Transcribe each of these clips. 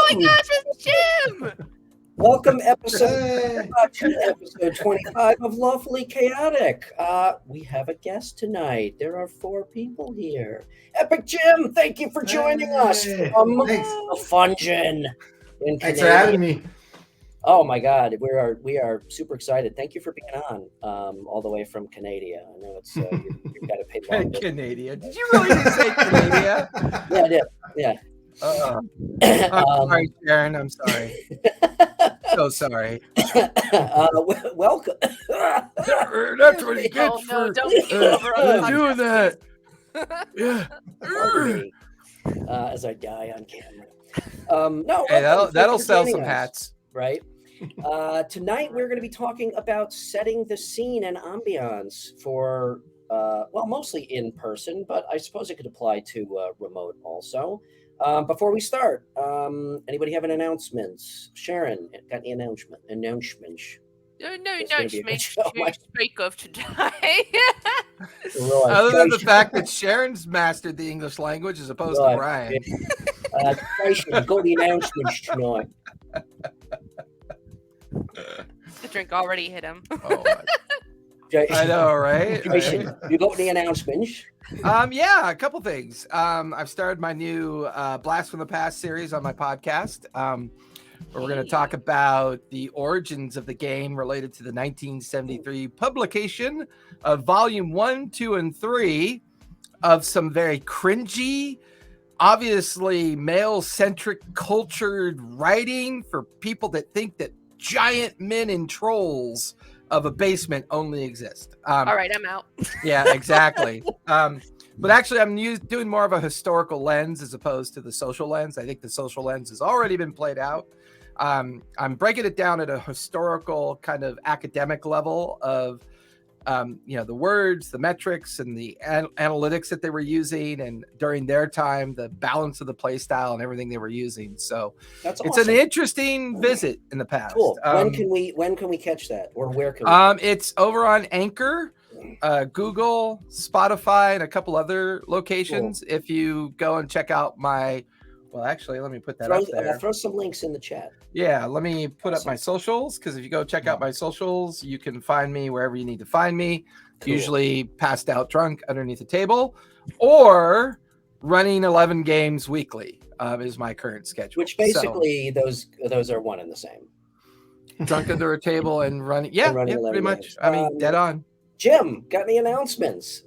my gosh, it's Jim! Welcome to episode 25 of Lawfully Chaotic. We have a guest tonight. There are 4 people here. Epic Jim, thank you for joining us from the Fungin in Thanks for having me. Oh my God, we are super excited. Thank you for being on all the way from Canada. I know it's you've got to pay long. Canada? Did you really just say Canada? Yeah, I did. Yeah. I'm sorry, Sharon. I'm sorry. So sorry. Welcome. That's what he gets for doing that. Yeah. As I die on camera. No, hey, that'll sell some hats, right? Tonight we're going to be talking about setting the scene and ambiance for mostly in person, but I suppose it could apply to remote also. Before we start, anybody have an announcement? Sharon, got any announcements? No announcements to speak of today. Other than the fact that Sharon's mastered the English language as opposed to Brian. Got the announcements tonight. The drink already hit him. Oh, I know, right? Jason, you got the announcements? Yeah, a couple things. I've started my new Blast from the Past series on my podcast, where we're going to talk about the origins of the game related to the 1973 publication of Volume 1, 2, and 3 of some very cringy, obviously male-centric cultured writing for people that think that giant men in trolls of a basement only exist. All right, I'm out. Yeah, exactly. But actually, I'm doing more of a historical lens as opposed to the social lens. I think the social lens has already been played out. I'm breaking it down at a historical kind of academic level of, the words, the metrics, and the analytics that they were using, and during their time, the balance of the play style and everything they were using. So it's awesome. an interesting visit in the past. Cool. When can we catch that, or where can we? It's over on Anchor, Google, Spotify, and a couple other locations. Cool. If you go and check out actually, let me put that up there. Throw some links in the chat. Yeah, let me put up my socials, because if you go check out my socials, you can find me wherever you need to find me. Cool. Usually passed out drunk underneath a table, or running 11 games weekly is my current schedule. Which basically those are one and the same. Drunk under a table and running. Yeah, pretty much. Games. I mean, dead on. Jim, got any announcements?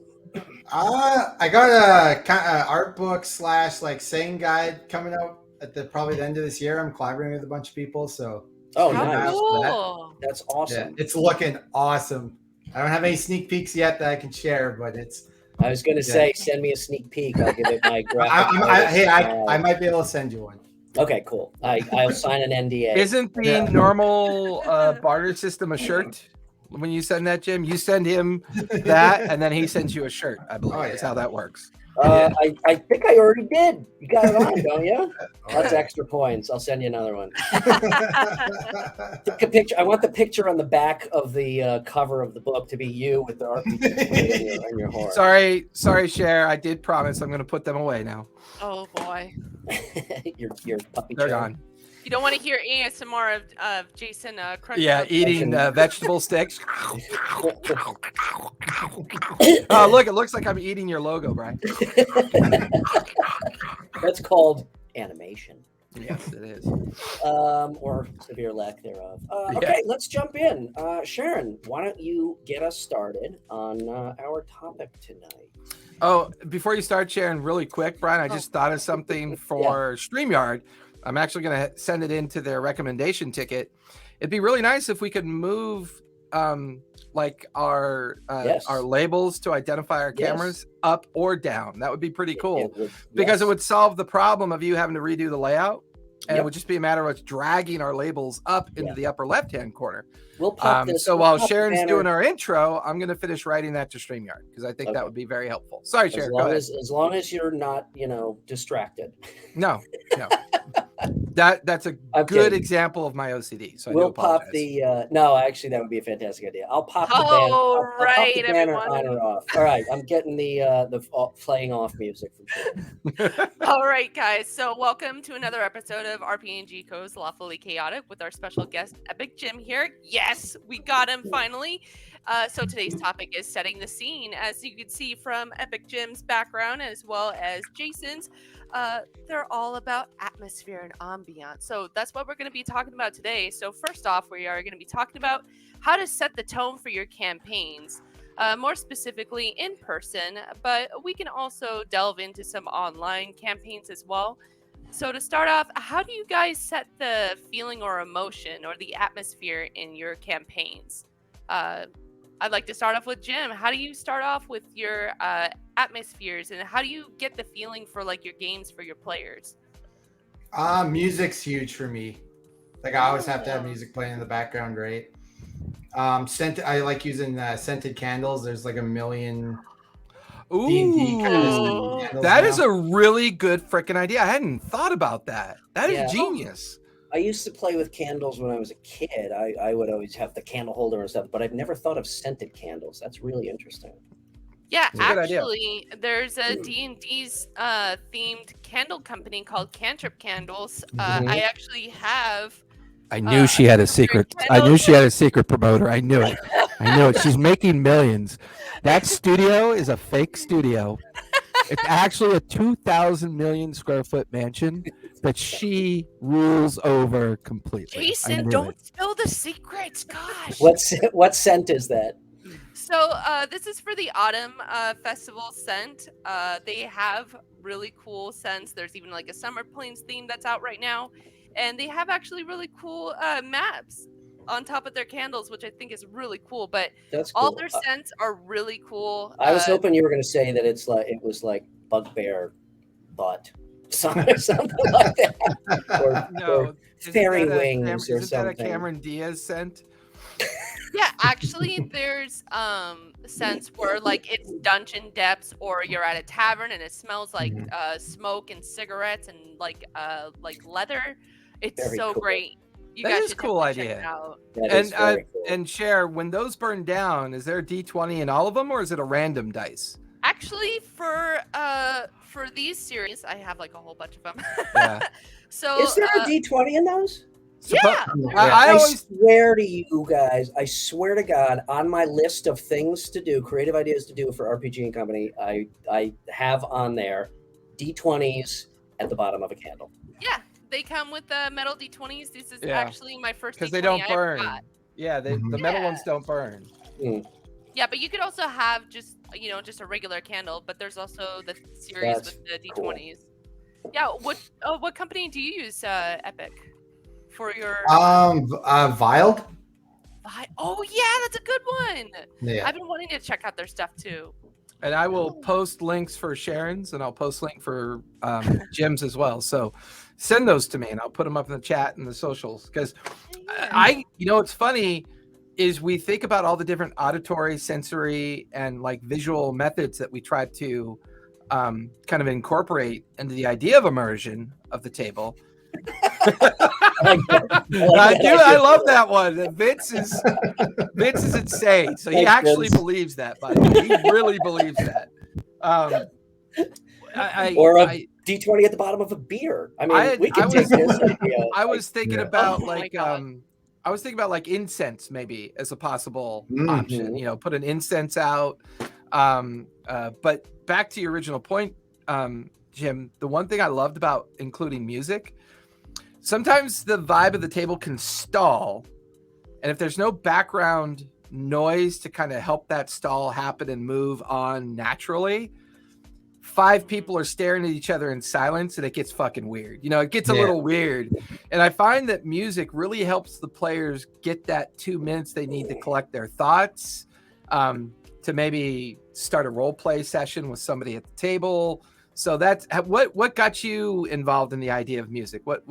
I got a art book / saying guide coming out at probably the end of this year. I'm collaborating with a bunch of people, so nice. Cool. That's awesome. Yeah, it's looking awesome. I don't have any sneak peeks yet that I can share, but it's. I was going to say, send me a sneak peek. I'll give it my graphic. I might be able to send you one. Okay, cool. I'll sign an NDA. Isn't the normal barter system a shirt? When you send that, Jim, you send him that, and then he sends you a shirt. I believe is how that works. I think I already did. You got it on, don't you? That's extra points. I'll send you another one. Take a picture. I want the picture on the back of the cover of the book to be you with the RPG on your horse. Sorry, Cher. I did promise I'm going to put them away now. Oh boy, your puppy. They're gone. You don't want to hear ASMR of Jason crunching. Yeah, eating vegetable sticks. Oh, look, it looks like I'm eating your logo, Brian. That's called animation. Yes, it is. Or severe lack thereof. Okay, let's jump in. Sharon, why don't you get us started on our topic tonight? Oh, before you start, Sharon, really quick, Brian, I just thought of something for StreamYard. I'm actually going to send it into their recommendation ticket. It'd be really nice if we could move our labels to identify our cameras up or down. That would be pretty cool because it would solve the problem of you having to redo the layout. And it would just be a matter of us dragging our labels up into the upper left-hand corner. We'll pop this. So while Sharon's doing our intro, I'm going to finish writing that to StreamYard because I think that would be very helpful. Sorry, Sharon. As long as you're not, distracted. No. That's a I'm good kidding. example of my OCD. So I do We'll pop apologize. the no, actually that would be a fantastic idea. I'll pop the banner. Oh, I'll pop the right, banner everyone. on or off. All right, I'm getting the playing off music from sure. All right, guys. So welcome to another episode of RPG&Co's Lawfully Chaotic with our special guest, Epic Jim here. Yes, we got him finally. So today's topic is setting the scene. As you can see from Epic Jim's background as well as Jason's, they're all about atmosphere and ambiance. So that's what we're going to be talking about today. So first off, we are going to be talking about how to set the tone for your campaigns. More specifically in person, but we can also delve into some online campaigns as well. So to start off, how do you guys set the feeling or emotion or the atmosphere in your campaigns? I'd like to start off with Jim. How do you start off with your atmospheres, and how do you get the feeling for like your games for your players? Music's huge for me. Like I always have to have music playing in the background, right? I like using scented candles. There's like a million D&D kind of Ooh, candles that now. is a really good freaking idea. I hadn't thought about that. That is Yeah. genius. I used to play with candles when I was a kid. I would always have the candle holder and stuff, but I've never thought of scented candles. That's really interesting. Yeah, It's a good idea. actually, there's a D&D's themed candle company called Cantrip Candles. I actually have. I knew she had a secret. I knew she had a secret promoter. I knew it. I knew it. She's making millions. That studio is a fake studio. It's actually a 2,000 million square foot mansion that she rules over completely. I Jason, knew don't it. spill the secrets. Gosh. What scent is that? So this is for the Autumn Festival scent. They have really cool scents. There's even like a Summer Plains theme that's out right now. And they have actually really cool maps on top of their candles, which I think is really cool. But That's cool. all their scents are really cool. I was hoping you were going to say that it was like bugbear butt, something like that, or No, isn't fairy that a wings or isn't that a something. Cameron Diaz scent? Yeah, actually, there's scents where like it's dungeon depths, or you're at a tavern and it smells like smoke and cigarettes and like leather. It's Very so cool. great. You That guys is should a cool definitely check it idea. out. That is very cool. And Cher, when those burn down, is there a D20 in all of them, or is it a random dice? Actually, for these series, I have like a whole bunch of them. Yeah. So Is there a D20 in those? yeah, I always swear to you guys, I swear to God, on my list of things to do, creative ideas to do for RPG and Company, I have on there D20s at the bottom of a candle. yeah, they come with the metal D20s. This is Yeah. actually my first because D20 they don't I ever burn. got. Yeah, the metal ones don't burn. Yeah, but you could also have just a regular candle, but there's also the series That's with the cool. D20s. Yeah, what company do you use, Epic, for your? Viled. Oh yeah, that's a good one. Yeah. I've been wanting to check out their stuff too. And I will post links for Sharon's, and I'll post link for Jim's as well. So send those to me, and I'll put them up in the chat and the socials. Because what's funny is we think about all the different auditory, sensory, and like visual methods that we try to kind of incorporate into the idea of immersion of the table. I love that one. Vince is insane. So he Thanks, actually Vince. believes that, by the way. He really believes that. Or a D20 at the bottom of a beer. I mean, we can take this idea. I was thinking about Oh my like God. I was thinking about like incense maybe as a possible Mhm. option. Put an incense out. But back to your original point, Jim, the one thing I loved about including music, sometimes the vibe of the table can stall, and if there's no background noise to kind of help that stall happen and move on naturally, 5 people are staring at each other in silence and it gets fucking weird. It gets a little weird. And I find that music really helps the players get that 2 minutes they need to collect their thoughts, to maybe start a role play session with somebody at the table. So that's what got you involved in the idea of music. What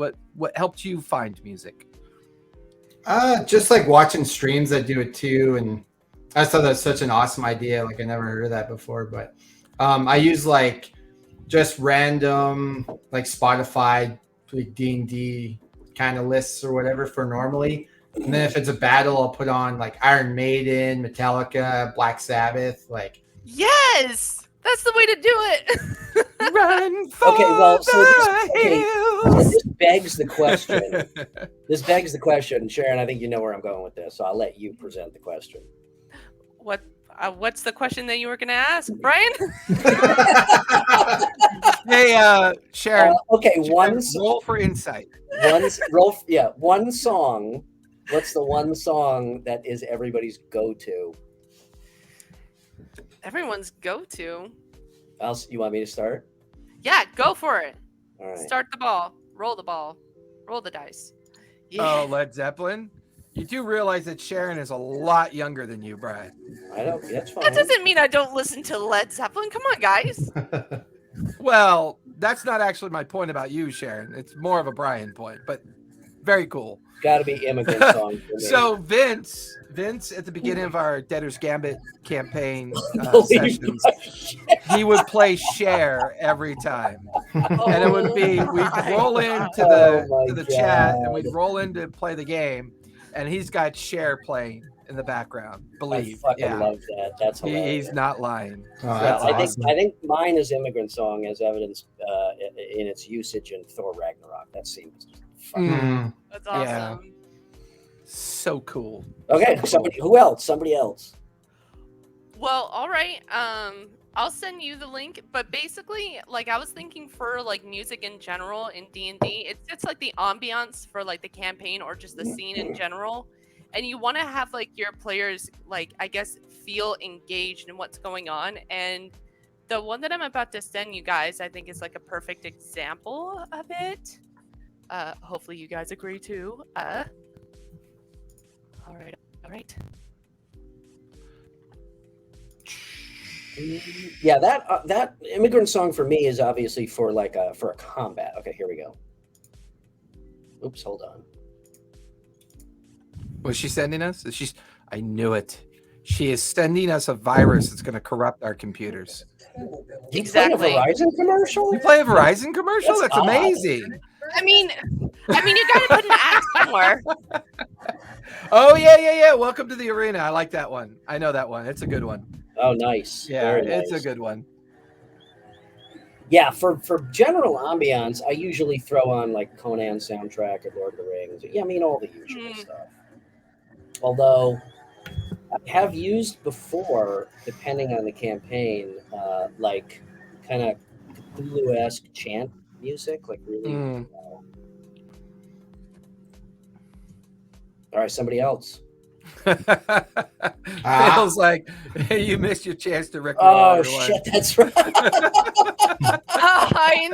helped you find music? Just like watching streams that do it too, and I thought that's such an awesome idea. Like I never heard of that before, but I use like just random like Spotify like D&D kind of lists or whatever for normally. And then if it's a battle, I'll put on like Iron Maiden, Metallica, Black Sabbath, like. Yes, that's the way to do it. Run for Okay, well, so the this begs the question. hills. This begs the question, Sharon. I think you know where I'm going with this, so I'll let you present the question. What's the question that you were going to ask, Brian? Hey, Sharon. Okay, Sharon, roll for insight. One song. What's the one song that is everybody's go-to? Everyone's go-to. You want me to start? Yeah, go for it. All right. Start the ball. Roll the dice. Yeah. Oh, Led Zeppelin. You do realize that Sharon is a lot younger than you, Brian. I don't. That's fine. That doesn't mean I don't listen to Led Zeppelin. Come on, guys. Well, that's not actually my point about you, Sharon. It's more of a Brian point, but very cool. Got to be immigrant song. For me. So Vince, at the beginning of our Debtor's Gambit campaign sessions, he would play Cher every time, and it would be we'd roll into the chat and we'd roll in to play the game, and he's got Cher playing in the background. Believe, I fucking love that. That's hilarious. He's not lying. That's awesome. I think mine is immigrant song as evidenced in its usage in Thor Ragnarok. That seems fun. That's awesome. Yeah. So cool. Okay, So cool. Somebody else. Well, all right. I'll send you the link. But basically, like I was thinking for like music in general in D&D, it's like the ambiance for like the campaign or just the scene in general. And you want to have like your players like I guess feel engaged in what's going on. And the one that I'm about to send you guys, I think is like a perfect example of it. Hopefully you guys agree too. All right. Yeah, that immigrant song for me is obviously for like for a combat. Okay, here we go. Oops, hold on. was she sending us? I knew it. She is sending us a virus that's going to corrupt our computers. Exactly. You play a Verizon commercial? You play a Verizon commercial? That's odd. amazing. I mean, you gotta put an act somewhere. Oh yeah. Welcome to the arena. I like that one. I know that one. It's a good one. Oh, nice. Yeah, Very it's nice. a good one. Yeah, for general ambiance, I usually throw on like Conan soundtrack or Lord of the Rings. Yeah, I mean all the usual stuff. Although I have used before, depending on the campaign, like kind of Cthulhu-esque chant music, like really. All right, somebody else. Feels like you missed your chance to Rick. Oh shit, that's right. I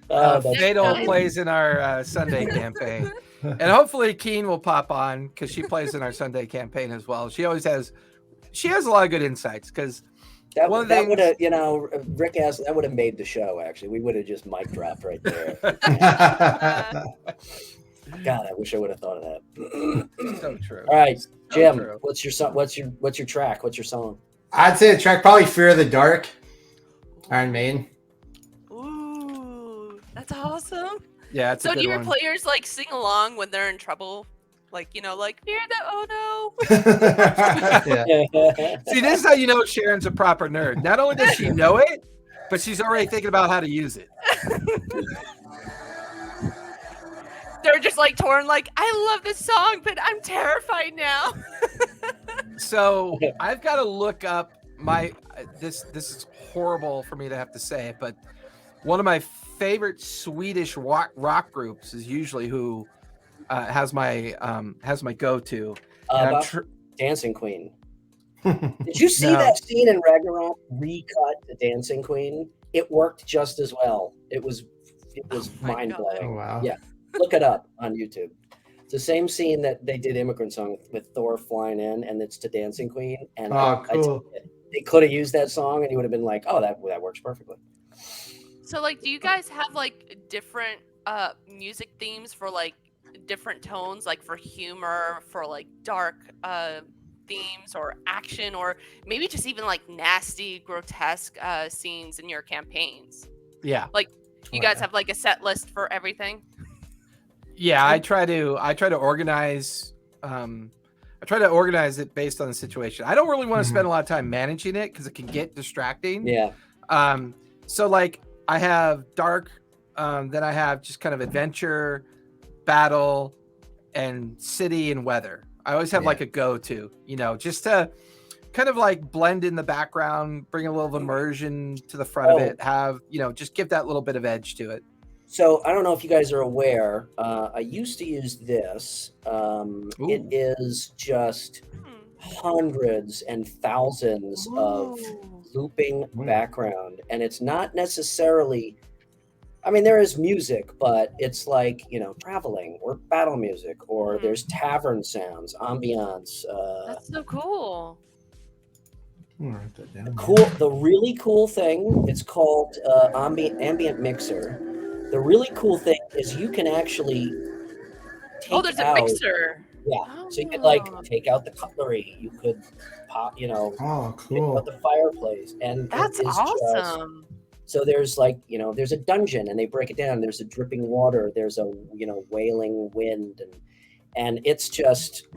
know. Fatal plays in our Sunday campaign, and hopefully Keen will pop on because she plays in our Sunday campaign as well. She always has. She has a lot of good insights because that would have, Rick asked, that would have made the show. Actually, we would have just mic dropped right there. God, I wish I would have thought of that. So true. All right, Jim, true. what's your track? What's your song? I'd say the track probably "Fear of the Dark," Iron Maiden. Ooh, that's awesome. Yeah, it's a so good do your one. players like sing along when they're in trouble? Like, like fear the oh no. Yeah. See, this is how you know Sharon's a proper nerd. Not only does she know it, but she's already thinking about how to use it. They're just like torn, like, I love this song, but I'm terrified now. So I've got to look up this is horrible for me to have to say it, but one of my favorite Swedish rock groups is usually who has my go-to. Dancing Queen. Did you see that scene in Ragnarok recut to Dancing Queen? It worked just as well. It was mind blowing. Oh, wow. Yeah, look it up on YouTube. It's the same scene that they did Immigrant Song with Thor flying in, and it's to Dancing Queen. And cool. They could have used that song, and you would have been like, "Oh, that works perfectly." So, like, do you guys have like different music themes for like different tones, like for humor, for like dark themes, or action, or maybe just even like nasty, grotesque scenes in your campaigns? Yeah. Like, you guys have like a set list for everything? Yeah, I try to organize. I try to organize it based on the situation. I don't really want to spend a lot of time managing it because it can get distracting. Yeah. So like I have dark, then I have just kind of adventure, battle, and city and weather. I always have like a go-to, just to kind of like blend in the background, bring a little immersion to the front of it, have, just give that little bit of edge to it. So I don't know if you guys are aware. I used to use this. It is just hundreds and thousands of looping background, and it's not necessarily. I mean, there is music, but it's like traveling or battle music, or there's tavern sounds, ambiance. That's so cool. I'll write that down. The really cool thing. It's called ambient mixer. The really cool thing is you can actually take there's out, a mixer. Yeah, so you could like take out the cutlery. You could pop, Oh, take cool. out the fireplace, and That's it is awesome. So there's like there's a dungeon, and they break it down. There's a dripping water. There's a wailing wind, and it's just,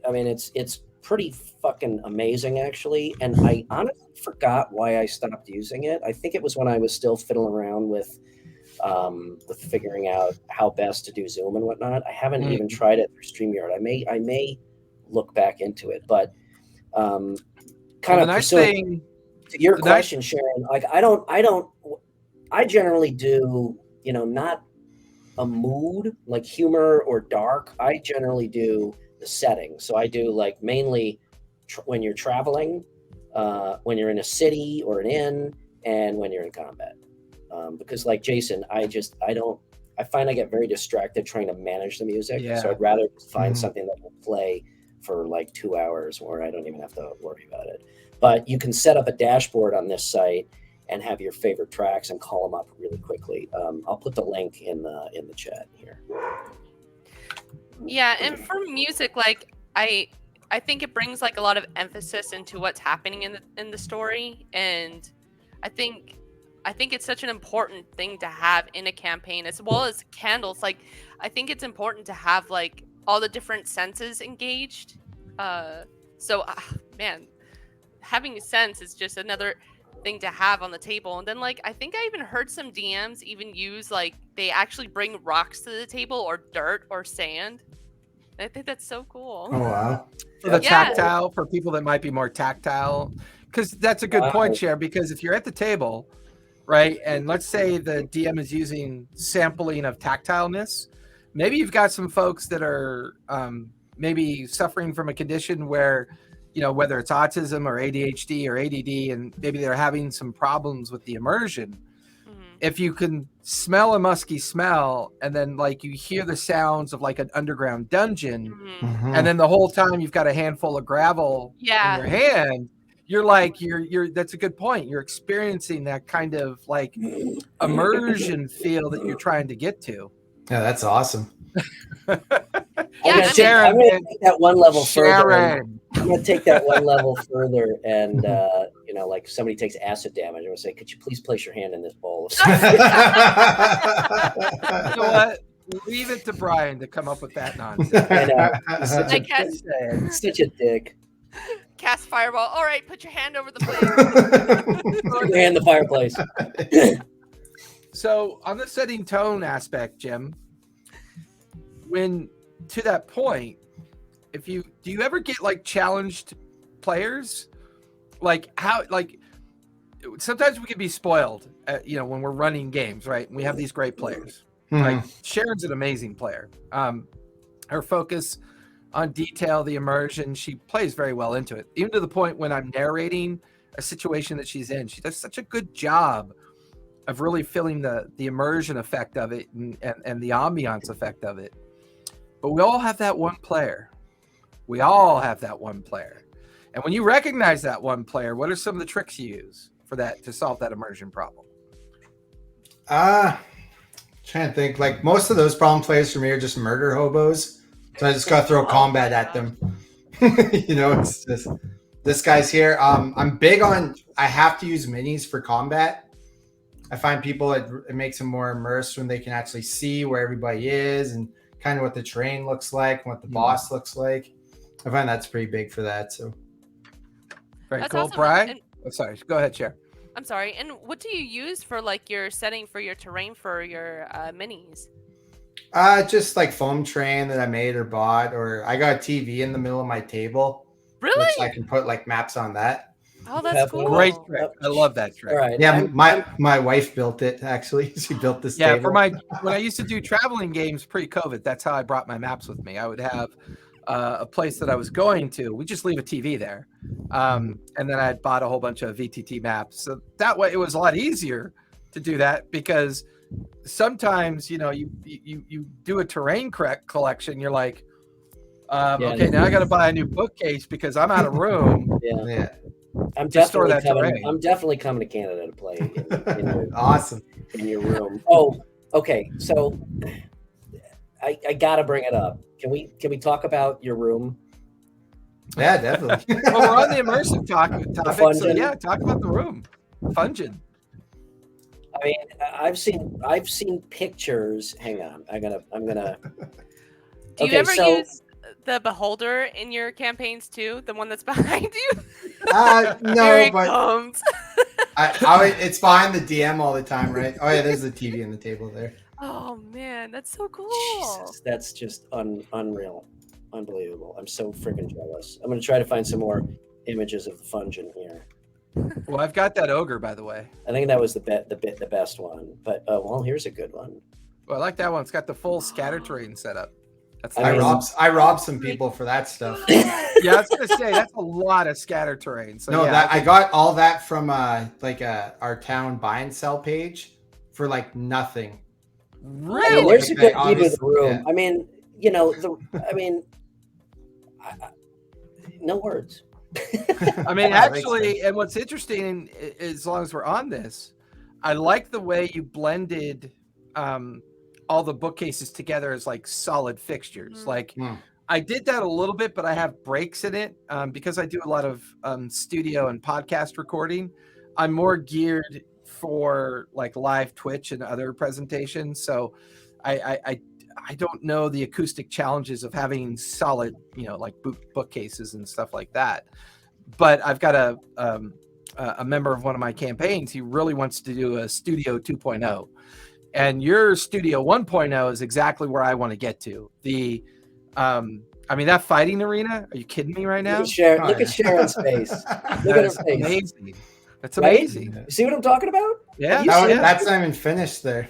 I mean, it's pretty fucking amazing actually. And I honestly forgot why I stopped using it. I think it was when I was still fiddling around with figuring out how best to do Zoom and whatnot. I haven't even tried it through StreamYard. I may look back into it, but kind of pursuing to your question, Sharon. Like I generally do not a mood like humor or dark. I generally do the setting. So I do like mainly when you're traveling, when you're in a city or an inn, and when you're in combat. Because like Jason, I find I get very distracted trying to manage the music. Yeah. So I'd rather find something that will play for like 2 hours where I don't even have to worry about it. But you can set up a dashboard on this site and have your favorite tracks and call them up really quickly. I'll put the link in the chat here. Yeah, and for music, like I think it brings like a lot of emphasis into what's happening in the story, and I think it's such an important thing to have in a campaign, as well as candles. Like, I think it's important to have like all the different senses engaged. Man, having a sense is just another thing to have on the table. And then like, I think I even heard some DMs even use like they actually bring rocks to the table or dirt or sand. And I think that's so cool. Oh, wow. For the tactile, for people that might be more tactile, because that's a good point, Cher, because if you're at the table, right, and let's say the DM is using sampling of tactileness, maybe you've got some folks that are maybe suffering from a condition where, whether it's autism or ADHD or ADD, and maybe they're having some problems with the immersion. If you can smell a musky smell, and then like you hear the sounds of like an underground dungeon, and then the whole time you've got a handful of gravel in your hand, you're like, you're that's a good point. You're experiencing that kind of like immersion feel that you're trying to get to. Yeah, that's awesome. I'm gonna take that one level further. I'm gonna take that one level further, and like somebody takes acid damage, I'm gonna say, could you please place your hand in this bowl? You know what? Leave it to Brian to come up with that nonsense. I know. He's such a dick. Cast fireball. All right, put your hand over the flame. Put your hand in the fireplace. So on the setting tone aspect, Jim, when to that point, do you ever get like challenged players? Like how, like sometimes we can be spoiled, when we're running games, right? And we have these great players. Like Sharon's an amazing player. Her focus on detail, the immersion, she plays very well into it. Even to the point when I'm narrating a situation that she's in, she does such a good job of really feeling the immersion effect of it and the ambiance effect of it. But we all have that one player. We all have that one player. And when you recognize that one player, what are some of the tricks you use for that to solve that immersion problem? Trying to think. Like most of those problem players for me are just murder hobos. So I just got to throw combat at them. It's just this guy's here. I'm big on, I have to use minis for combat. I find people it makes them more immersed when they can actually see where everybody is and kind of what the terrain looks like, what the boss looks like. I find that's pretty big for that. So Very That's cool. awesome. Brian? And Oh, sorry. Go ahead, Chair. I'm sorry. And what do you use for like your setting for your terrain for your minis? Just like foam terrain that I made or bought, or I got a TV in the middle of my table, which I Really? can put like maps on that. Oh, You that's have one of cool. Great those? trick. I love that trick. All right. Yeah, my wife built it actually. She built this Yeah, table. for when I used to do traveling games pre-COVID, that's how I brought my maps with me. I would have a place that I was going to. We just leave a TV there, and then I bought a whole bunch of VTT maps. So that way, it was a lot easier to do that because sometimes you do a terrain collection. You're like, okay, now I got to buy a new bookcase because I'm out of room. Yeah. I'm to store definitely that coming. terrain. I'm definitely coming to Canada to play Awesome. in your room. Oh, okay. So I gotta bring it up. Can we talk about your room? Yeah, definitely. Well, we're on the immersive topic, so Fungin. yeah, talk about the room. Fungin. I mean, I've seen pictures. Hang on, I'm gonna. Do you ever use the beholder in your campaigns too? The one that's behind you? Here No, he but comes. it's behind the DM all the time, right? Oh yeah, there's the TV on the table there. Oh man, that's so cool. Jesus, that's just unreal, unbelievable. I'm so freaking jealous. I'm gonna try to find some more images of the Fungin here. Well, I've got that ogre, by the way. I think that was the best one. But well, here's a good one. Well, I like that one. It's got the full scatter terrain setup. That's I nice. I robbed some people for that stuff. Yeah, I was gonna say that's a lot of scatter terrain. So No, yeah, I got all that from our town buy and sell page for like nothing. really. There's a good Okay, view of the room. yeah. I mean, no words. I mean, Yeah, that makes actually, and what's interesting, as long as we're on this, I like the way you blended all the bookcases together as like solid fixtures. Like I did that a little bit, but I have breaks in it because I do a lot of studio and podcast recording. I'm more geared for like live Twitch and other presentations, so I don't know the acoustic challenges of having solid, like bookcases and stuff like that. But I've got a member of one of my campaigns. He really wants to do a Studio 2.0, and your Studio 1.0 is exactly where I want to get to. I mean, that fighting arena. Are you kidding me right now? Look at Sharon's face. Look at her face. Amazing. That's Right? amazing. You see what I'm talking about? Yeah, That's not even finished there.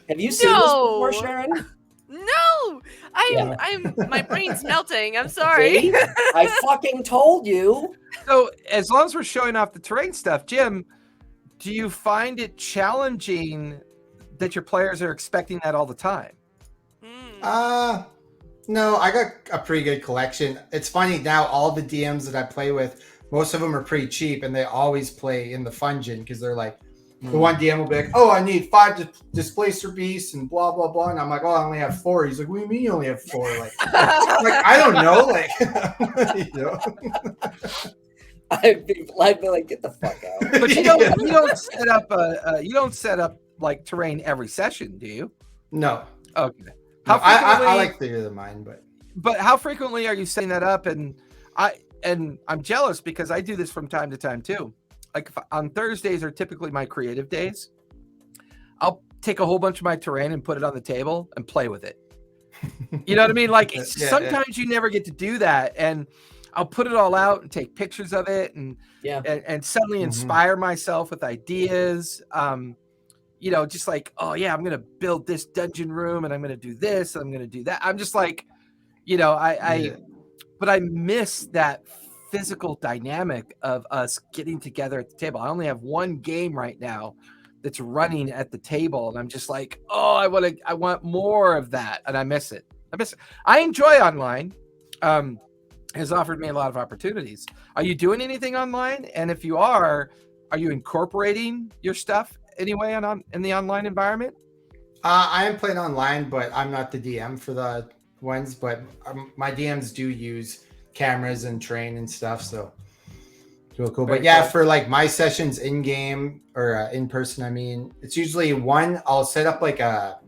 Have you seen this before, No. Sharon? No, I'm my brain's melting. I'm sorry. See? I fucking told you. So as long as we're showing off the terrain stuff, Jim, do you find it challenging that your players are expecting that all the time? No, I got a pretty good collection. It's funny now, all the DMs that I play with, most of them are pretty cheap and they always play in the Fungin because they're like, the one DM will be like, oh, I need 5 displacer beasts and blah, blah, blah. And I'm like, oh, I only have 4. He's like, what do you mean you only have 4? Like, I don't know. Like, I'd be like, get the fuck out. But you don't set up like terrain every session, do you? No. Okay. No, I like theater of the mind, but how frequently are you setting that up? And I'm jealous because I do this from time to time too. Like on Thursdays are typically my creative days. I'll take a whole bunch of my terrain and put it on the table and play with it. You know what I mean? Like sometimes you never get to do that, and I'll put it all out and take pictures of it and suddenly inspire myself with ideas. Just like, oh yeah, I'm gonna build this dungeon room and I'm gonna do this and I'm gonna do that. I'm just like, but I miss that physical dynamic of us getting together at the table. I only have one game right now that's running at the table, and I'm just like, oh, I want more of that, and I miss it. I enjoy online. Has offered me a lot of opportunities. Are you doing anything online? And if you are you incorporating your stuff anyway in the online environment? I am playing online, but I'm not the DM for the ones. But my DMs do use cameras and train and stuff. So It's real cool. Very But yeah, cool. for like my sessions in game or in person, I mean, it's usually I'll set up like a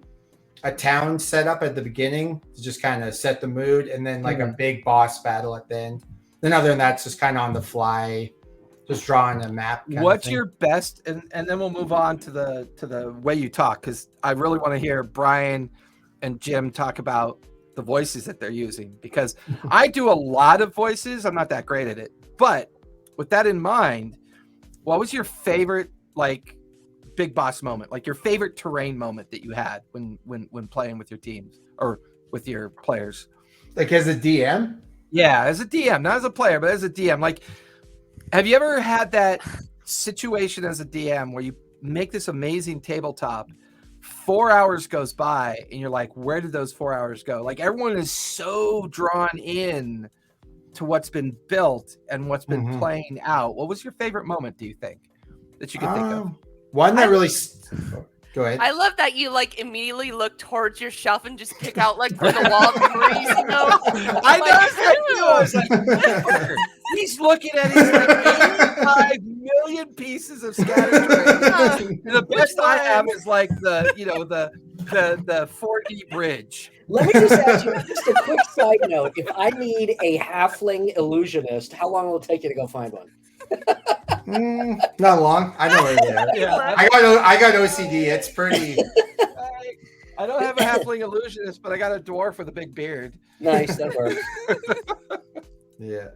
town setup at the beginning to just kind of set the mood, and then like a big boss battle at the end. Then other than that, it's just kind of on the fly, just drawing a map. What's your best, and then we'll move on to the way you talk, because I really want to hear Brian and Jim talk about the voices that they're using, because I do a lot of voices. I'm not that great at it, but with that in mind, what was your favorite like big boss moment, like your favorite terrain moment that you had when playing with your teams or with your players? Like as a DM? Yeah, as a DM, not as a player, but as a DM. Like, have you ever had that situation as a DM where you make this amazing tabletop, 4 hours goes by, and you're like, where did those 4 hours go? Like, everyone is so drawn in to what's been built and what's been playing out. What was your favorite moment, do you think, that you could think of? One that really... Go ahead. I love that you like immediately look towards your shelf and just pick out like from the wall of memories, you know? I noticed that too. I was like, he's looking at his like 85 million pieces of scatterbrain. The best I have is like the 4D bridge. Let me just ask you just a quick side note. If I need a halfling illusionist, how long will it take you to go find one? Not long. I know where they are. Yeah. I got OCD. It's pretty. I don't have a halfling illusionist, but I got a dwarf with a big beard. Nice, that works. Yeah.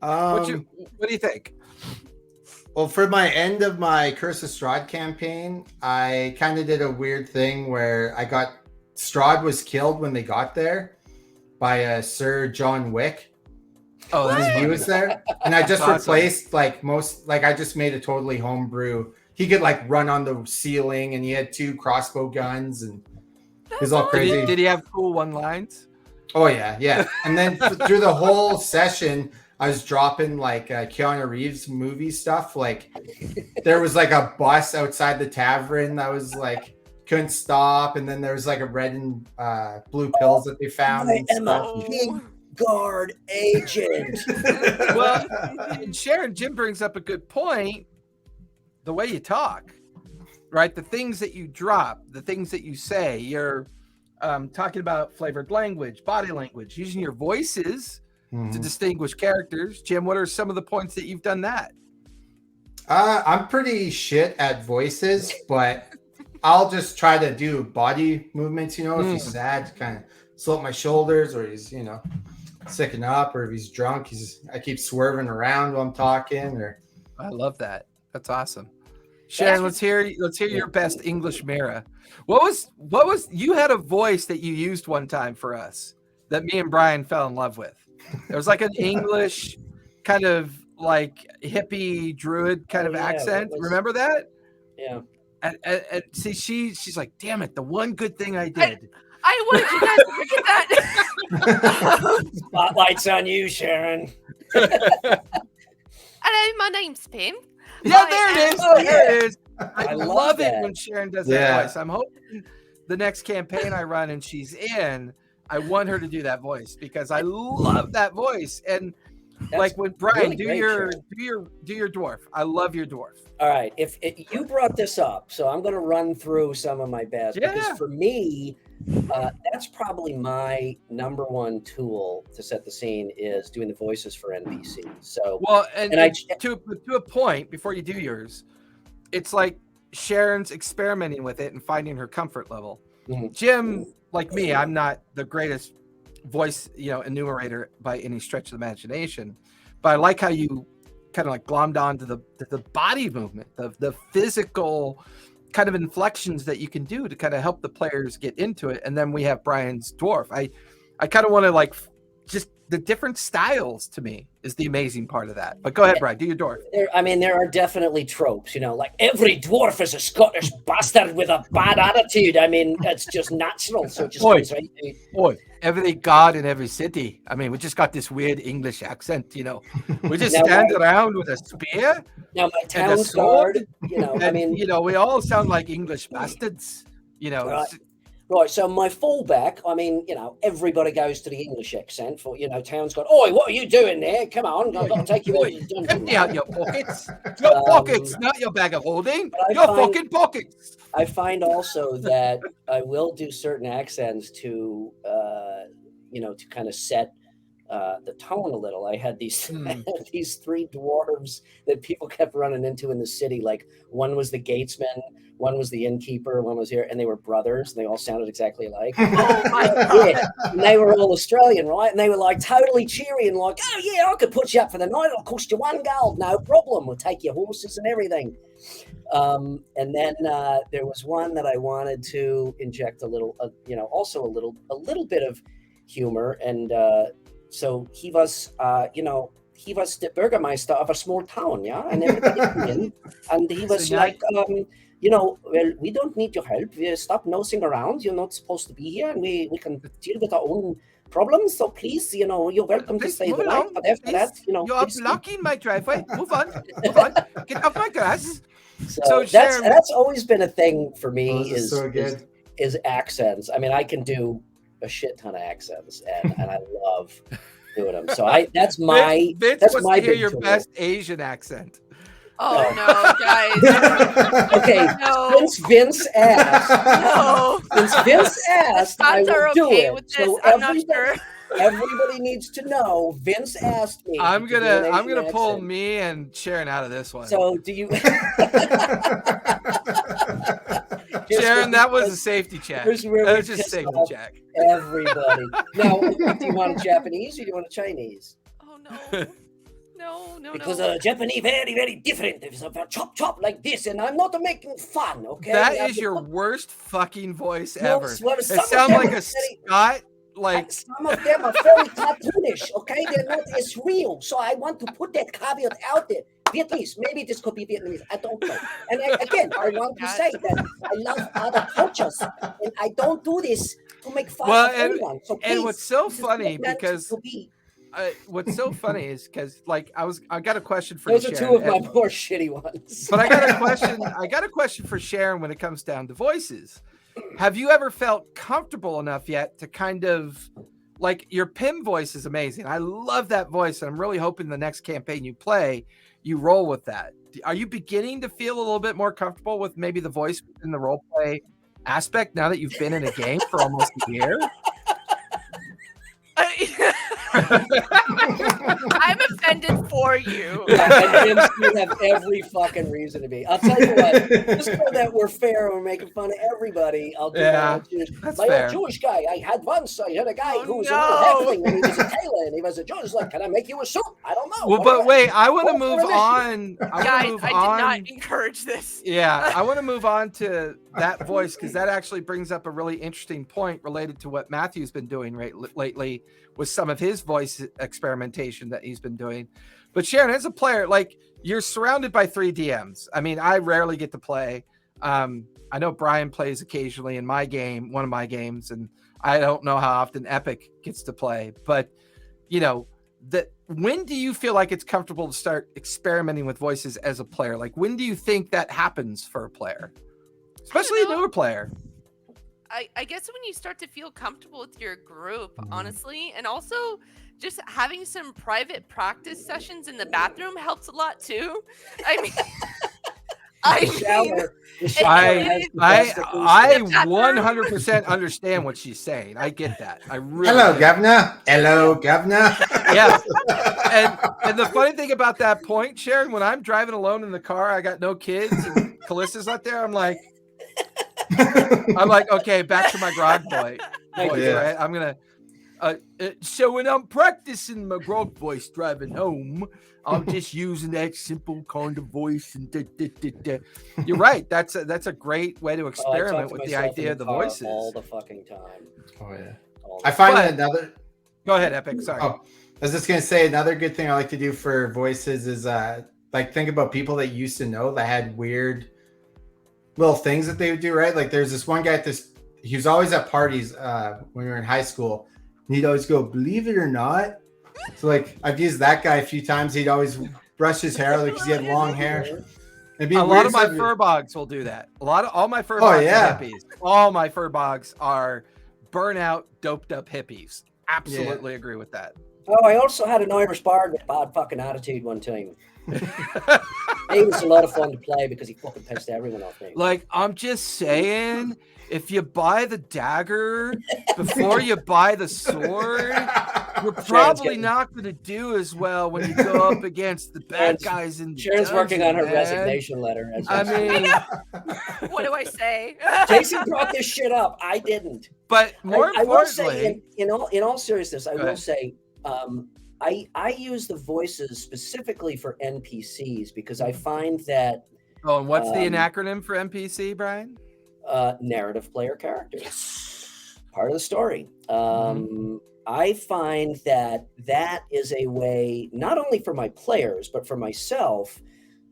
What do you think? Well, for my end of my Curse of Strahd campaign, I kind of did a weird thing where Strahd was killed when they got there by Sir John Wick. Oh, he was there, and I just replaced I just made a totally homebrew. He could like run on the ceiling, and he had 2 crossbow guns, and it was all crazy. Did he have cool one-lines? Oh yeah. And then through the whole session, I was dropping like Keanu Reeves movie stuff. Like there was like a bus outside the tavern that was like couldn't stop, and then there was like a red and blue pills that they found. Guard agent. Well, and Sharon, Jim brings up a good point. The way you talk, right? The things that you drop, the things that you say, you're talking about flavored language, body language, using your voices to distinguish characters. Jim, what are some of the points that you've done that? I'm pretty shit at voices, but I'll just try to do body movements, if he's sad, kind of slope my shoulders, or he's, sicken up, or if he's drunk, I keep swerving around while I'm talking. Or I love that. That's awesome. Sharon, let's hear your best English Mira. What was you had a voice that you used one time for us that me and Brian fell in love with. There was like an English kind of like hippie druid kind of accent. Remember that? Yeah. And see, she's like, damn it, the one good thing I did. I wanted you guys to forget that. Spotlight's on you, Sharon. Hello, my name's Pim. Yeah, there it is. There it is. I love that. it when Sharon does that voice. I'm hoping the next campaign I run and she's in, I want her to do that voice because I love that voice. And like when Brian, do your dwarf. I love your dwarf. All right. If you brought this up, so I'm going to run through some of my best because for me, that's probably my number one tool to set the scene is doing the voices for NPCs. So well, and to a point before you do yours, it's like Sharon's experimenting with it and finding her comfort level. Jim, like me, I'm not the greatest voice, enumerator by any stretch of the imagination, but I like how you kind of like glommed onto the body movement, the physical kind of inflections that you can do to kind of help the players get into it. And then we have Brian's dwarf. I kind of want to like just the different styles to me is the amazing part of that. But go ahead, Brian, do your dwarf. There are definitely tropes, like every dwarf is a Scottish bastard with a bad attitude. I mean, it's just natural. So it just comes right to Boy, every god in every city. I mean, we just got this weird English accent, We just stand around with a spear. Now my town's guard, we all sound like English bastards, Right. Right, so my fallback, I mean, everybody goes to the English accent for, town's got, oi, what are you doing there? Come on, I've got to take you Oi, into the dungeon. empty out your pockets. Your pockets, not your bag of holding. Your fucking pockets. I find also that I will do certain accents to, to kind of set the tone a little. I had these these three dwarves that people kept running into in the city. Like one was the gatesman, one was the innkeeper, one was here, and they were brothers. And they all sounded exactly alike. Oh my Yeah, and they were all Australian, right? And they were like totally cheery and like, oh yeah, I could put you up for the night. It'll cost you $1 gold, no problem. We'll take your horses and everything. And then there was one that I wanted to inject a little, also a little bit of humor. And so he was, he was the burgermeister of a small town, yeah, and everybody came in, and he was like, well, we don't need your help. We stop nosing around. You're not supposed to be here, and we can deal with our own problems. So please, you're welcome to stay the night. But after that, you're blocking my driveway. Move on. Get off my grass. So that's always been a thing for me. Is accents. I mean, I can do a shit ton of accents, and I love doing them. So that's my Vince that's wants my to hear big your tool. best Asian accent. Oh no, guys. Okay, No. Vince asked. No. Since Vince asked, I Scots are will do okay it. with this. So I'm not sure. everybody needs to know. Vince asked me. I'm to do gonna an Asian pull accent. me and Sharon out of this one. So do you? Sharon, that was a safety check. Here's where That we was just a pissed safety off check. Everybody. Now, do you want a Japanese or do you want a Chinese? Oh no. No. Because Japanese very, very different. It's about chop like this, and I'm not making fun. Okay. That is your worst fucking voice ever. Well, It sounds like a Scot. Like some of them are very cartoonish. Okay, they're not as real. So I want to put that caveat out there. Vietnamese, maybe this could be Vietnamese. I don't know. And I want to say that I love other cultures, and I don't do this to make fun of anyone. So please, and what's so funny because what's so funny is because I got a question for those you, are Sharon, two of my more shitty ones. But I got a question for Sharon when it comes down to voices. Have you ever felt comfortable enough yet to kind of like your Pim voice is amazing. I love that voice. And I'm really hoping the next campaign you play, you roll with that. Are you beginning to feel a little bit more comfortable with maybe the voice in the role play aspect now that you've been in a game for almost a year? I'm offended for you. Yeah, and Jim's gonna have every fucking reason to be. I'll tell you what, just so that we're fair and we're making fun of everybody, I'll do my old Jewish guy. I had a guy who was a little halfling and he was a tailor and he was a Jewish. Like, can I make you a suit? I don't know. Well, but wait, I want to move on. Guys, I did not encourage this. Yeah, I want to move on to that voice because that actually brings up a really interesting point related to what Matthew's been doing lately with some of his voice experimentation that he's been doing. But Sharon, as a player, like you're surrounded by 3 DMs. I mean, I rarely get to play. I know Brian plays occasionally in my game, one of my games, and I don't know how often Epic gets to play. But when do you feel like it's comfortable to start experimenting with voices as a player? Like, when do you think that happens for a player, especially a newer player? I guess when you start to feel comfortable with your group, honestly, and also just having some private practice sessions in the bathroom helps a lot too. I mean, I 100% understand what she's saying. I get that. I really Hello, Governor. Hello, Governor. Yeah. And the funny thing about that point, Sharon, when I'm driving alone in the car, I got no kids, and Callista's not there. I'm like, okay, back to my grog voice, right? I'm gonna. So when I'm practicing my grog voice driving home, I'm just using that simple kind of voice. And You're right. That's a great way to experiment with the idea of the voices all the fucking time. Oh yeah. I find another. Go ahead, Epic. Sorry. Oh, I was just gonna say another good thing I like to do for voices is think about people that used to know that had weird little things that they would do, right? Like there's this one guy he was always at parties when we were in high school, and he'd always go, "Believe it or not." So like I've used that guy a few times. He'd always brush his hair because he had long hair, It'd be A lot weird of my if- furbogs will do that. All my furbogs yeah. are hippies. All my furbogs are burnout, doped up hippies. Absolutely agree with that. Oh, I also had an Irish bard with a bad fucking attitude one time. He was a lot of fun to play because he fucking pissed everyone off me. Like, I'm just saying, if you buy the dagger before you buy the sword, you're probably not going to do as well when you go up against the bad guys in the Sharon's working on her dungeon, man. resignation letter. I mean, What do I say? Jason brought this shit up. I didn't. but more I will say, importantly, in all seriousness, I Go will ahead. say, I use the voices specifically for NPCs because I find that oh, and what's the acronym for NPC, Brian? narrative player characters, part of the story. Mm-hmm. I find that is a way not only for my players but for myself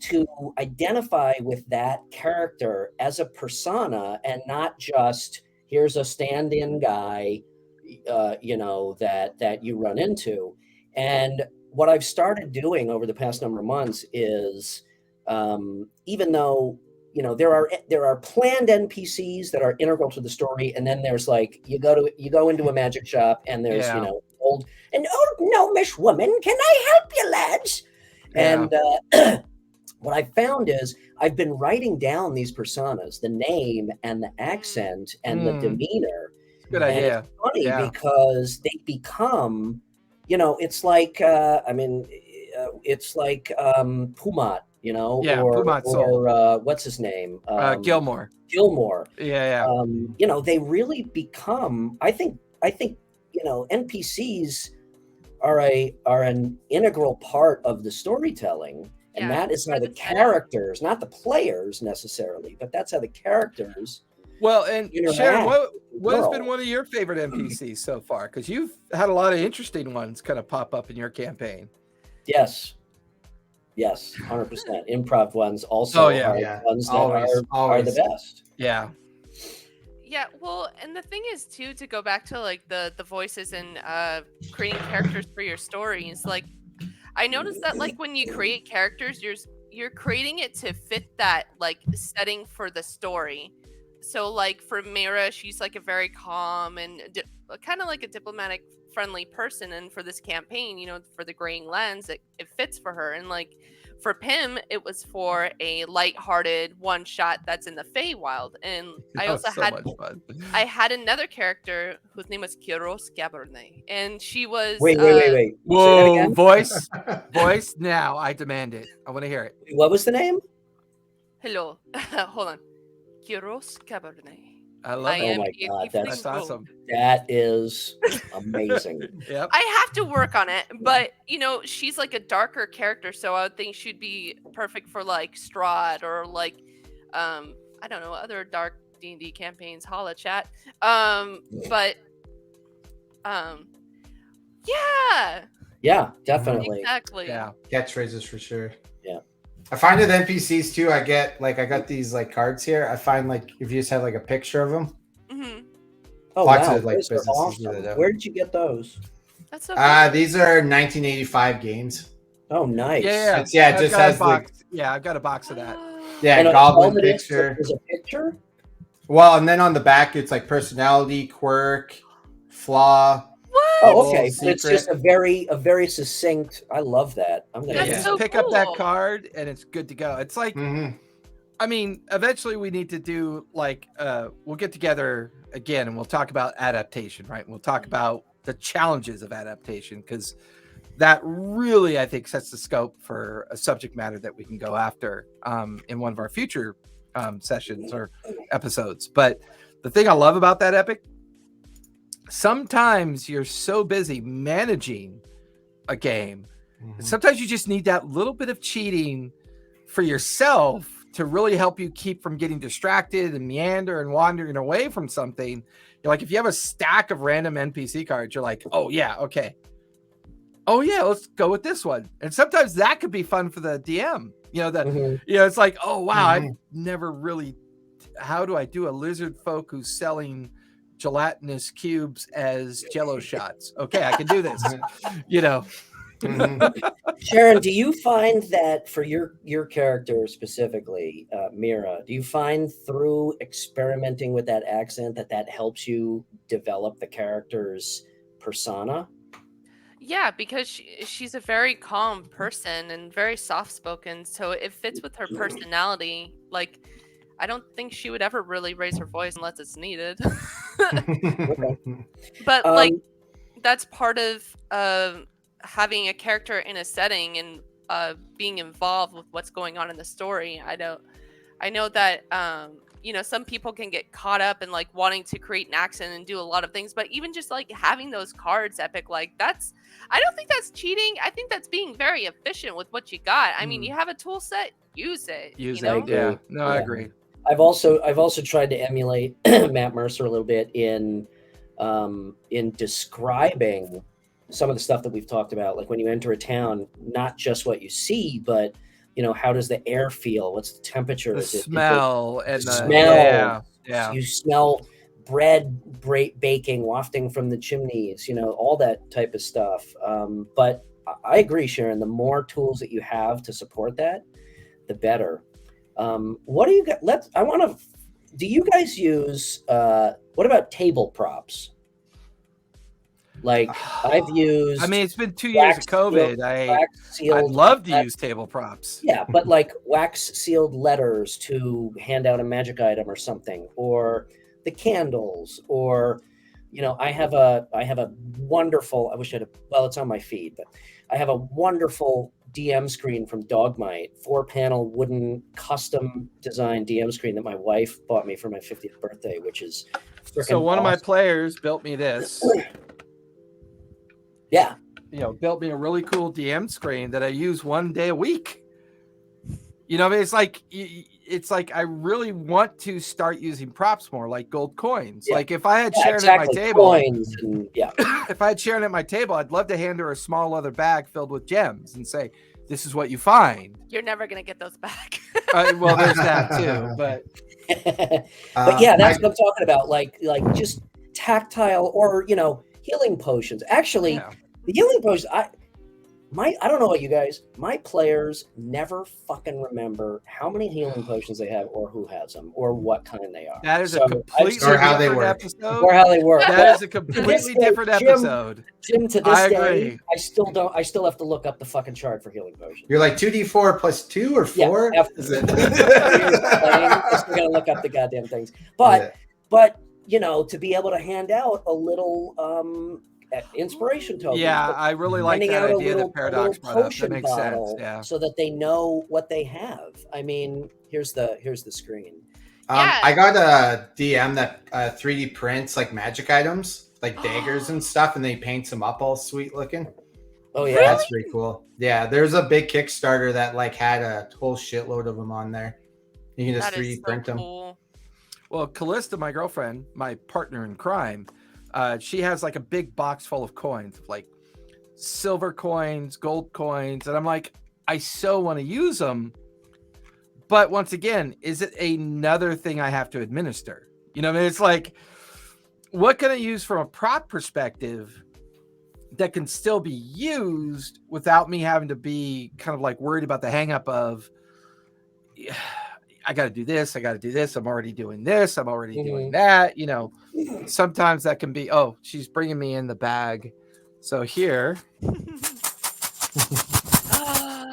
to identify with that character as a persona and not just here's a stand-in guy, that you run into. And what I've started doing over the past number of months is, even though there are planned NPCs that are integral to the story, and then there's like you go into a magic shop and there's old gnomish woman, can I help you, lads? Yeah. And what I found is I've been writing down these personas, the name and the accent and the demeanor. Good and idea. It's funny because they become, it's like it's like Pumat, Pumat Soul. or what's his name? Gilmore. Yeah. They really become. I think NPCs are an integral part of the storytelling. And that is how the characters, not the players necessarily, but that's how the characters. Well, and Sharon, what has been one of your favorite NPCs so far? Because you've had a lot of interesting ones kind of pop up in your campaign. Yes, 100%. Improv ones also are ones that are the best. Yeah. Yeah, well, and the thing is too, to go back to like the voices and creating characters for your stories, like I noticed that like when you create characters, you're creating it to fit that like setting for the story. So like for Mira, she's like a very calm and kind of like a diplomatic, friendly person, and for this campaign, for the graying lens, it fits for her. And like for Pim, it was for a lighthearted one shot that's in the Feywild. And I also I had another character whose name was Kiros Cabernet, and she was wait. Whoa, voice now. I demand it. I want to hear it. What was the name? Hello. Hold on. Kiros Cabernet. I love it. Oh my God, that's awesome. That is amazing. Yep. I have to work on it, but she's like a darker character, so I would think she'd be perfect for like Strahd or like I don't know, other dark D&D campaigns. Holla chat. Yeah, definitely. Exactly. Yeah, catchphrases for sure. Yeah. I find with NPCs too, I got these like cards here. I find like if you just have like a picture of them. Mm-hmm. Oh, lots wow. of like Those are businesses awesome. do Where did you get those? That's so cool. These are 1985 games. Oh, nice. Yeah, it just has like I've got a box of that. Yeah, goblin picture. There's a picture. Well, and then on the back it's like personality, quirk, flaw. What? Oh, okay. So it's just a very succinct. I love that. I'm gonna so pick up that card and it's good to go. It's like, I mean, eventually we need to do like we'll get together again and we'll talk about adaptation, right? We'll talk about the challenges of adaptation because that really I think sets the scope for a subject matter that we can go after in one of our future sessions or episodes. But the thing I love about that epic, sometimes you're so busy managing a game. Sometimes you just need that little bit of cheating for yourself to really help you keep from getting distracted and meander and wandering away from something. You're like, if you have a stack of random NPC cards, you're like, oh yeah, okay. Oh yeah, let's go with this one. And sometimes that could be fun for the DM. It's like, oh wow, I've never really, how do I do a lizard folk who's selling gelatinous cubes as jello shots? Okay, I can do this. Sharon, do you find that for your character specifically, Mira, do you find through experimenting with that accent that helps you develop the character's persona? Yeah, because she's a very calm person and very soft spoken, so it fits with her personality. Like, I don't think she would ever really raise her voice unless it's needed. But like, that's part of having a character in a setting and being involved with what's going on in the story. I know that you know, some people can get caught up in like wanting to create an accent and do a lot of things, but even just like having those cards epic, like that's, I don't think that's cheating. I think that's being very efficient with what you got. I mean, you have a tool set, use it. Use you know? it. Yeah. No, I agree. I've also tried to emulate Matt Mercer a little bit in describing some of the stuff that we've talked about, like when you enter a town, not just what you see, but you know, how does the air feel? What's the temperature? The is it smell and the smell? Yeah. You smell bread baking, wafting from the chimneys. You know, all that type of stuff. But I agree, Sharon. The more tools that you have to support that, the better. What do you got? Do you guys use? What about table props? Like I've used. I mean, it's been 2 years of COVID. I'd love to use table props. Yeah, but like wax sealed letters to hand out a magic item or something, or the candles, or you know, I have a wonderful. I wish I had. Well, it's on my feed, but I have a wonderful DM screen from Dogmite, 4-panel wooden custom designed DM screen that my wife bought me for my 50th birthday, which is so one of my players built me this. Yeah. You know, built me a really cool DM screen that I use 1 day a week. You know, I mean, it's like I really want to start using props more, like gold coins. Yeah. Like if I had Sharon at my table, coins and, if I had Sharon at my table, I'd love to hand her a small leather bag filled with gems and say, "This is what you find." You're never gonna get those back. Well, there's that too, but yeah, that's what I'm talking about. Like just tactile, or you know, healing potions. Actually, the healing potions. I don't know about you guys. My players never fucking remember how many healing potions they have, or who has them, or what kind they are. That is a completely different episode. Or how they work. That is a completely different episode. Jim, to this day, I still have to look up the fucking chart for healing potions. You're like 2d4 plus 2 or 4? Yeah, is it? I'm still gonna look up the goddamn things. But you know, to be able to hand out a little inspiration token. Yeah, I really like that idea that Paradox brought up. That makes sense. Yeah. So that they know what they have. I mean, here's the screen. I got a DM that 3D prints like magic items, like daggers and stuff, and they paints them up all sweet looking. Oh yeah, that's pretty cool. Yeah, there's a big Kickstarter that like had a whole shitload of them on there. You can just 3D print them. Well, Callista, my girlfriend, my partner in crime, she has like a big box full of coins, like silver coins, gold coins, and I'm like, I so want to use them, but once again, is it another thing I have to administer? You know, I mean, it's like, what can I use from a prop perspective that can still be used without me having to be kind of like worried about the hang up of, I got to do this. I got to do this. I'm already doing this. I'm already doing that. You know, sometimes that can be, oh, she's bringing me in the bag. So here,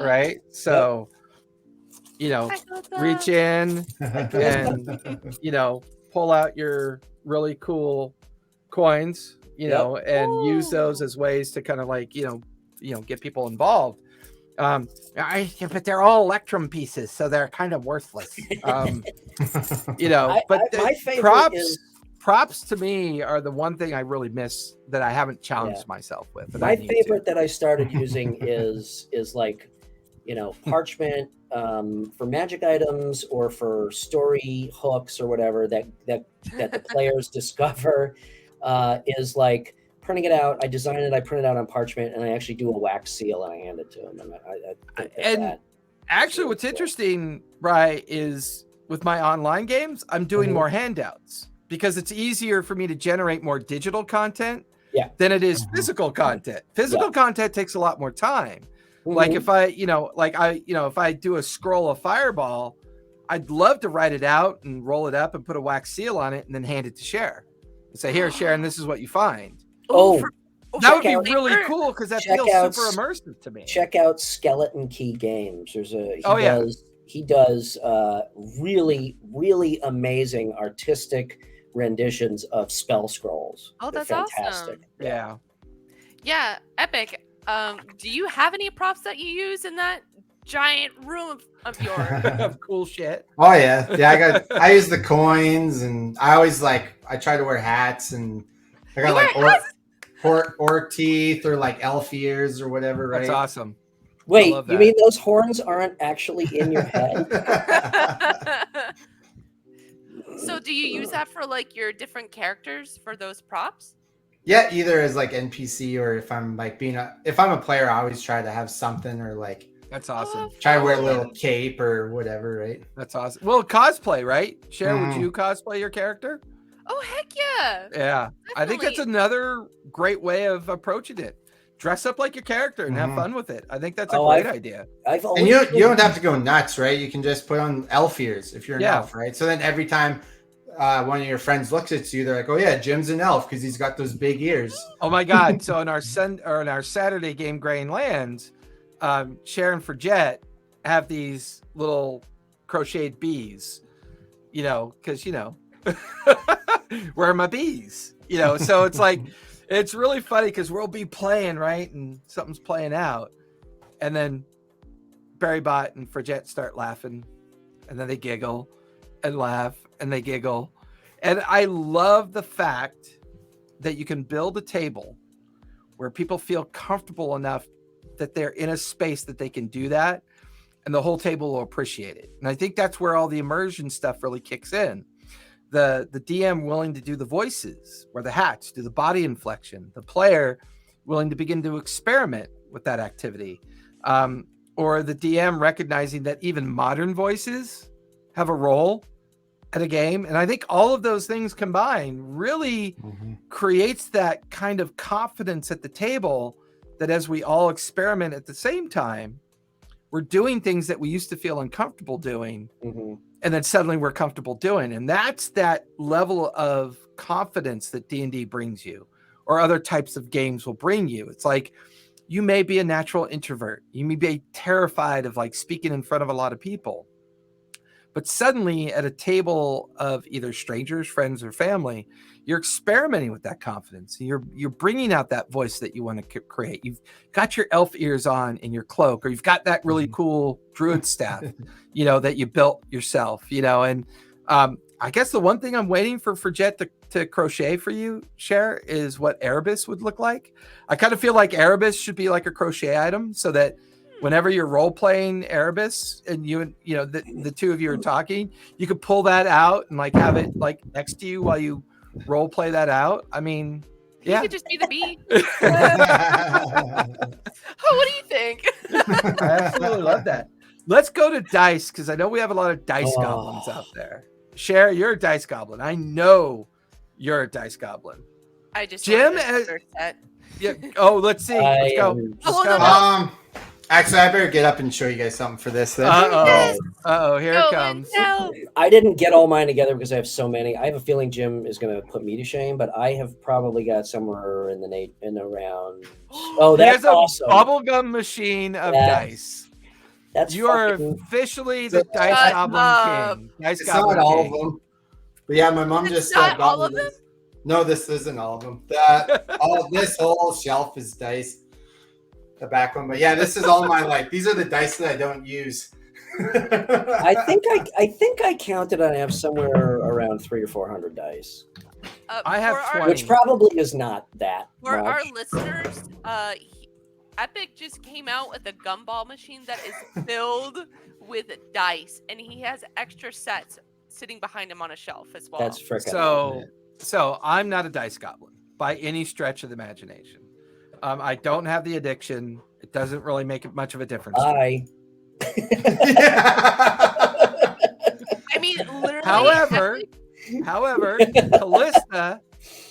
right? So, you know, reach in and, you know, pull out your really cool coins, you know, and use those as ways to kind of like, you know, get people involved. But they're all Electrum pieces, so they're kind of worthless. You know, but my favorite props to me are the one thing I really miss that I haven't challenged myself with. My favorite that I started using is like, you know, parchment for magic items or for story hooks or whatever that the players discover is like printing it out. I design it, I print it out on parchment, and I actually do a wax seal and I hand it to them. And actually, what's interesting, Bri, is with my online games, I'm doing more handouts because it's easier for me to generate more digital content Yeah. than it is physical content. Physical content takes a lot more time. Like if I, if I do a scroll of Fireball, I'd love to write it out and roll it up and put a wax seal on it and then hand it to Cher and say, here, Cher, and this is what you find. That would be really cool because that feels super immersive to me. Check out Skeleton Key Games. He does really, really amazing artistic renditions of spell scrolls. Oh, They're that's fantastic. awesome. Yeah, Epic. Do you have any props that you use in that giant room of yours? Of cool shit. Oh yeah. I use the coins, and I always I try to wear hats, and I got orc teeth or like elf ears or whatever. Right? That's awesome. Wait, you mean those horns aren't actually in your head? So do you use that for like your different characters for those props? Yeah, either as like NPC or if I'm if I'm a player, I always try to have something or that's awesome. Try to wear a little cape or whatever, right? That's awesome. Well, cosplay, right? Cher, would you cosplay your character? Oh heck yeah! Yeah, definitely. I think that's another great way of approaching it. Dress up like your character and have fun with it. I think that's a great idea. And you don't have to go nuts, right? You can just put on elf ears if you're an elf, right? So then every time one of your friends looks at you, they're like, "Oh yeah, Jim's an elf because he's got those big ears." Oh my god! So in our Saturday game, Grain Lands, Cher and Forget have these little crocheted bees, because where are my bees? So it's like. It's really funny because we'll be playing, right? And something's playing out. And then Barrybot and Forget start laughing. And then they giggle and laugh and they giggle. And I love the fact that you can build a table where people feel comfortable enough that they're in a space that they can do that. And the whole table will appreciate it. And I think that's where all the immersion stuff really kicks in. The DM willing to do the voices, or the hats, do the body inflection, the player willing to begin to experiment with that activity, or the DM recognizing that even modern voices have a role at a game. And I think all of those things combined really creates that kind of confidence at the table that as we all experiment at the same time, we're doing things that we used to feel uncomfortable doing. And then suddenly we're comfortable doing. And that's that level of confidence that D&D brings you, or other types of games will bring you. It's like, you may be a natural introvert. You may be terrified of speaking in front of a lot of people. But suddenly at a table of either strangers, friends, or family, you're experimenting with that confidence. You're bringing out that voice that you want to create. You've got your elf ears on in your cloak, or you've got that really cool druid staff, that you built yourself, and I guess the one thing I'm waiting for Jet to crochet for you, Cher, is what Erebus would look like. I kind of feel like Erebus should be like a crochet item, so that whenever you're role playing Erebus and the two of you are talking, you could pull that out and have it next to you while you role play that out. I mean, yeah, you could just be the bee. What do you think? I absolutely love that. Let's go to dice, because I know we have a lot of dice goblins out there. Cher, you're a dice goblin. I know you're a dice goblin. I just Jim. Yeah. Oh, let's see. Let's go. Actually, I better get up and show you guys something for this. Then. Here it comes. I didn't get all mine together because I have so many. I have a feeling Jim is going to put me to shame, but I have probably got somewhere in around. Oh, that's awesome! Bubblegum machine of dice. You are officially the dice goblin king. Dice it's goblin not all king. of them, but yeah, my mom just not got all of them. No, this isn't all of them. This whole shelf is dice. The back one, but yeah, this is all my these are the dice that I don't use. I think I counted. I have somewhere around 300 or 400 dice. I have 20. Which probably is not that For much. our listeners, Epic just came out with a gumball machine that is filled with dice, and he has extra sets sitting behind him on a shelf as well. That's freaking so I'm not a dice goblin by any stretch of the imagination. I don't have the addiction. It doesn't really make much of a difference. I mean, literally. However, Callista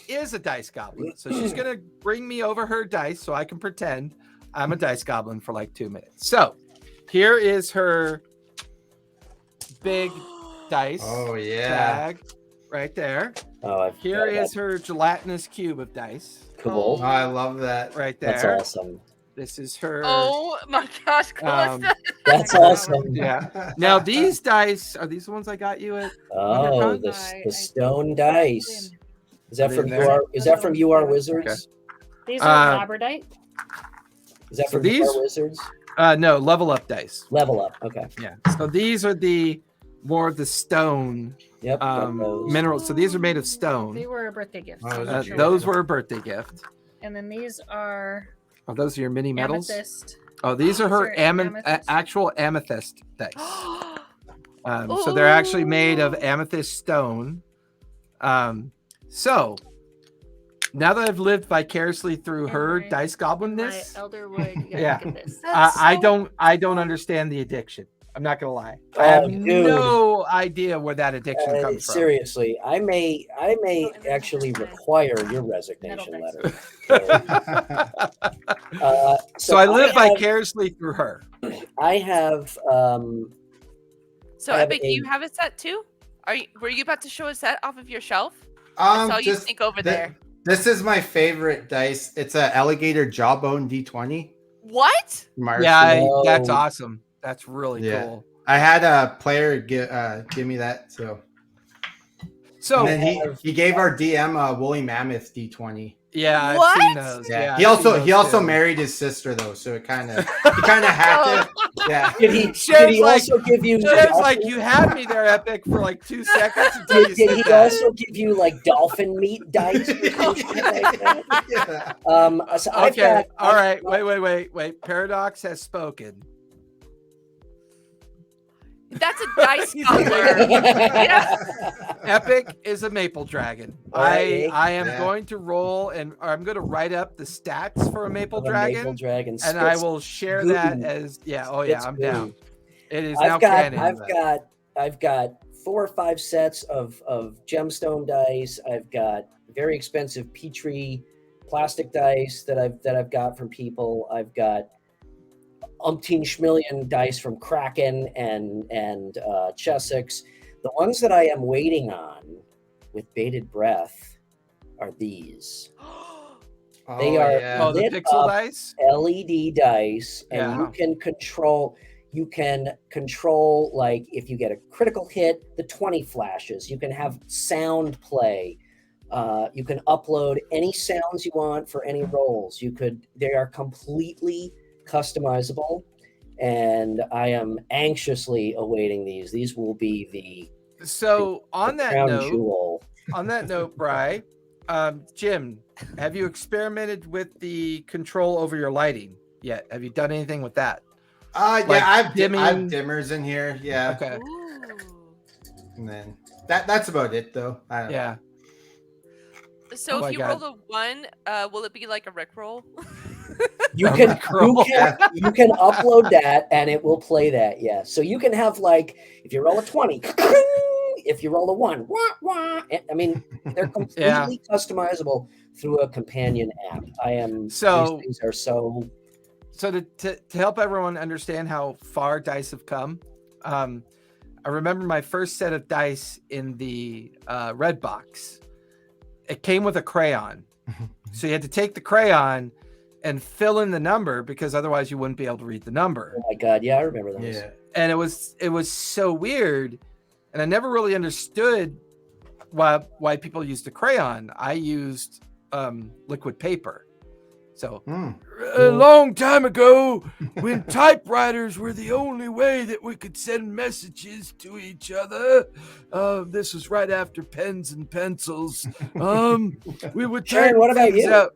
is a dice goblin. So she's gonna bring me over her dice so I can pretend I'm a dice goblin for like 2 minutes. So here is her big dice bag right there. Oh, Here is her gelatinous cube of dice cool. Oh, I love that. right there. That's awesome. This is her. Oh my gosh, Calista. That's awesome. Yeah. Now these dice, are these the ones I got you at? Oh, the stone dice. Is that from there? UR Wizards? Okay. These are labradite. Is that So from these- UR Wizards? No, level up dice. Level up. Okay. Yeah. So these are the more of the stone Yep. got those. minerals. So these are made of stone. They were a birthday gift. Oh, those are cute. Those were a birthday gift. And then these are Oh, those are your mini metals. amethyst. Oh, these are her These are amethyst. actual amethyst dice. So they're actually made of amethyst stone. So now that I've lived vicariously through And her my- dice My goblinness, elderwood. You gotta Yeah. look at this. I don't understand the addiction. I'm not gonna lie. I Oh, have dude. no idea where that addiction comes from. Seriously, I may actually require your resignation Metal letter. So I live have- vicariously through her. I have So I have Epic, a- you have a set too? Were you about to show a set off of your shelf? I saw you just sneak over there. This is my favorite dice. It's a alligator jawbone D20. What? That's Whoa. awesome. That's really Yeah. cool. I had a player give me that. So So and then he gave our DM a woolly mammoth D20. yeah, I've What? seen those. Yeah. Yeah, he I've seen also those too. married his sister though, so he kind of had to. Yeah. Did he Shiv's like- also give you? Shiv's like, you had me there, Epic, for like 2 seconds until you Did said he that. also give you like dolphin meat dice? Or some shit like that? Yeah. So I've Okay, got- all right. Wait. Paradox has spoken. That's a dice gobbler. Yeah. Epic is a maple dragon. Alright. I am Yeah. going to roll and I'm going to write up the stats for a maple Of a dragon, Maple dragon. and I Spits- will share goo. that as spits I'm goo. down. It is now I've got canon. I've got 4 or 5 sets of gemstone dice. I've got very expensive Petri plastic dice that I've got from people. I've got umpteen schmillion dice from Kraken and Chessex. The ones that I am waiting on with bated breath are these. They are- Oh, the lit pixel up dice. LED dice, and Yeah. you can control like if you get a critical hit, the 20 flashes. You can have sound play. You can upload any sounds you want for any rolls. They are completely customizable, and I am anxiously awaiting these. These will be So on the that crown note, jewel. Bri, Jim, have you experimented with the control over your lighting yet? Have you done anything with that? Yeah, like I have dimming- dimmers in here. Yeah. Okay. Ooh. And then that's about it though. I don't know. Yeah. So Oh my if you God. roll a 1, will it be like a Rickroll? You A can Rickroll. you can upload that and it will play that. Yeah. So you can have like if you roll a 20, if you roll a 1, wah, wah. I mean, they're completely customizable through a companion app. So- these things are so So to help everyone understand how far dice have come, I remember my first set of dice in the red box. It came with a crayon, so you had to take the crayon and fill in the number because otherwise you wouldn't be able to read the number. oh my god, yeah, I remember those. Yeah. And it was so weird, and I never really understood why people used a crayon. I used liquid paper. So a long time ago, when typewriters were the only way that we could send messages to each other, this was right after pens and pencils. We would type Sharon, what about things you? out.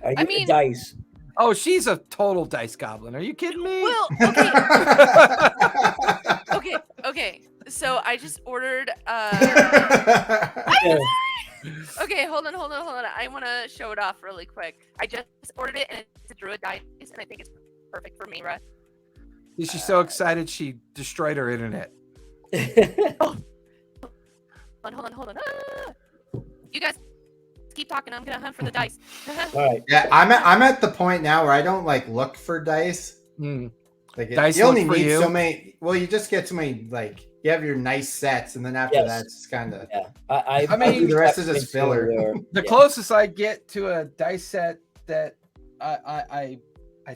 Are you I mean- dice? Oh, she's a total dice goblin. Are you kidding me? Well, okay. So I just ordered. Okay, hold on. I want to show it off really quick. I just ordered it, and it's a druid dice, and I think it's perfect for me, right? She's so excited she destroyed her internet. Hold on. You guys, keep talking. I'm gonna hunt for the dice. All right. Yeah, I'm at the point now where I don't like look for dice. Mm. Like Dice you only look for need you? so many. Well, you just get so many. Like you have your nice sets, and then after Yes. that, it's kind of. Yeah. I mean, reached the rest that is just point, too, filler. where- The yeah. closest I get to a dice set that I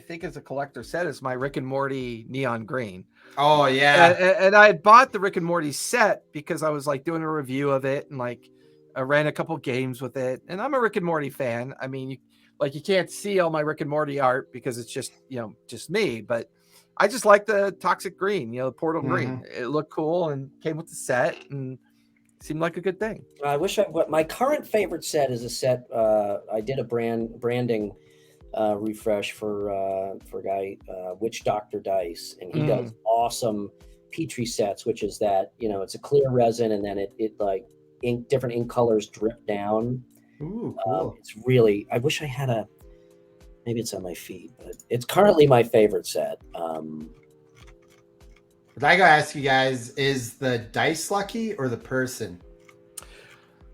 think is a collector set is my Rick and Morty Neon Green. Oh yeah. And I had bought the Rick and Morty set because I was like doing a review of it and like I ran a couple games with it. And I'm a Rick and Morty fan. I mean, you can't see all my Rick and Morty art because it's just, just me, but I just like the toxic green, the portal green. It looked cool and came with the set and seemed like a good thing. I wish my current favorite set is a set. I did a branding refresh for a guy, Witch Doctor Dice, and he does awesome Petri sets, which is that it's a clear resin and then it like different ink colors drip down. Ooh, cool. It's really. I wish I had a. Maybe it's on my feed, but it's currently my favorite set. But I gotta ask you guys: is the dice lucky or the person?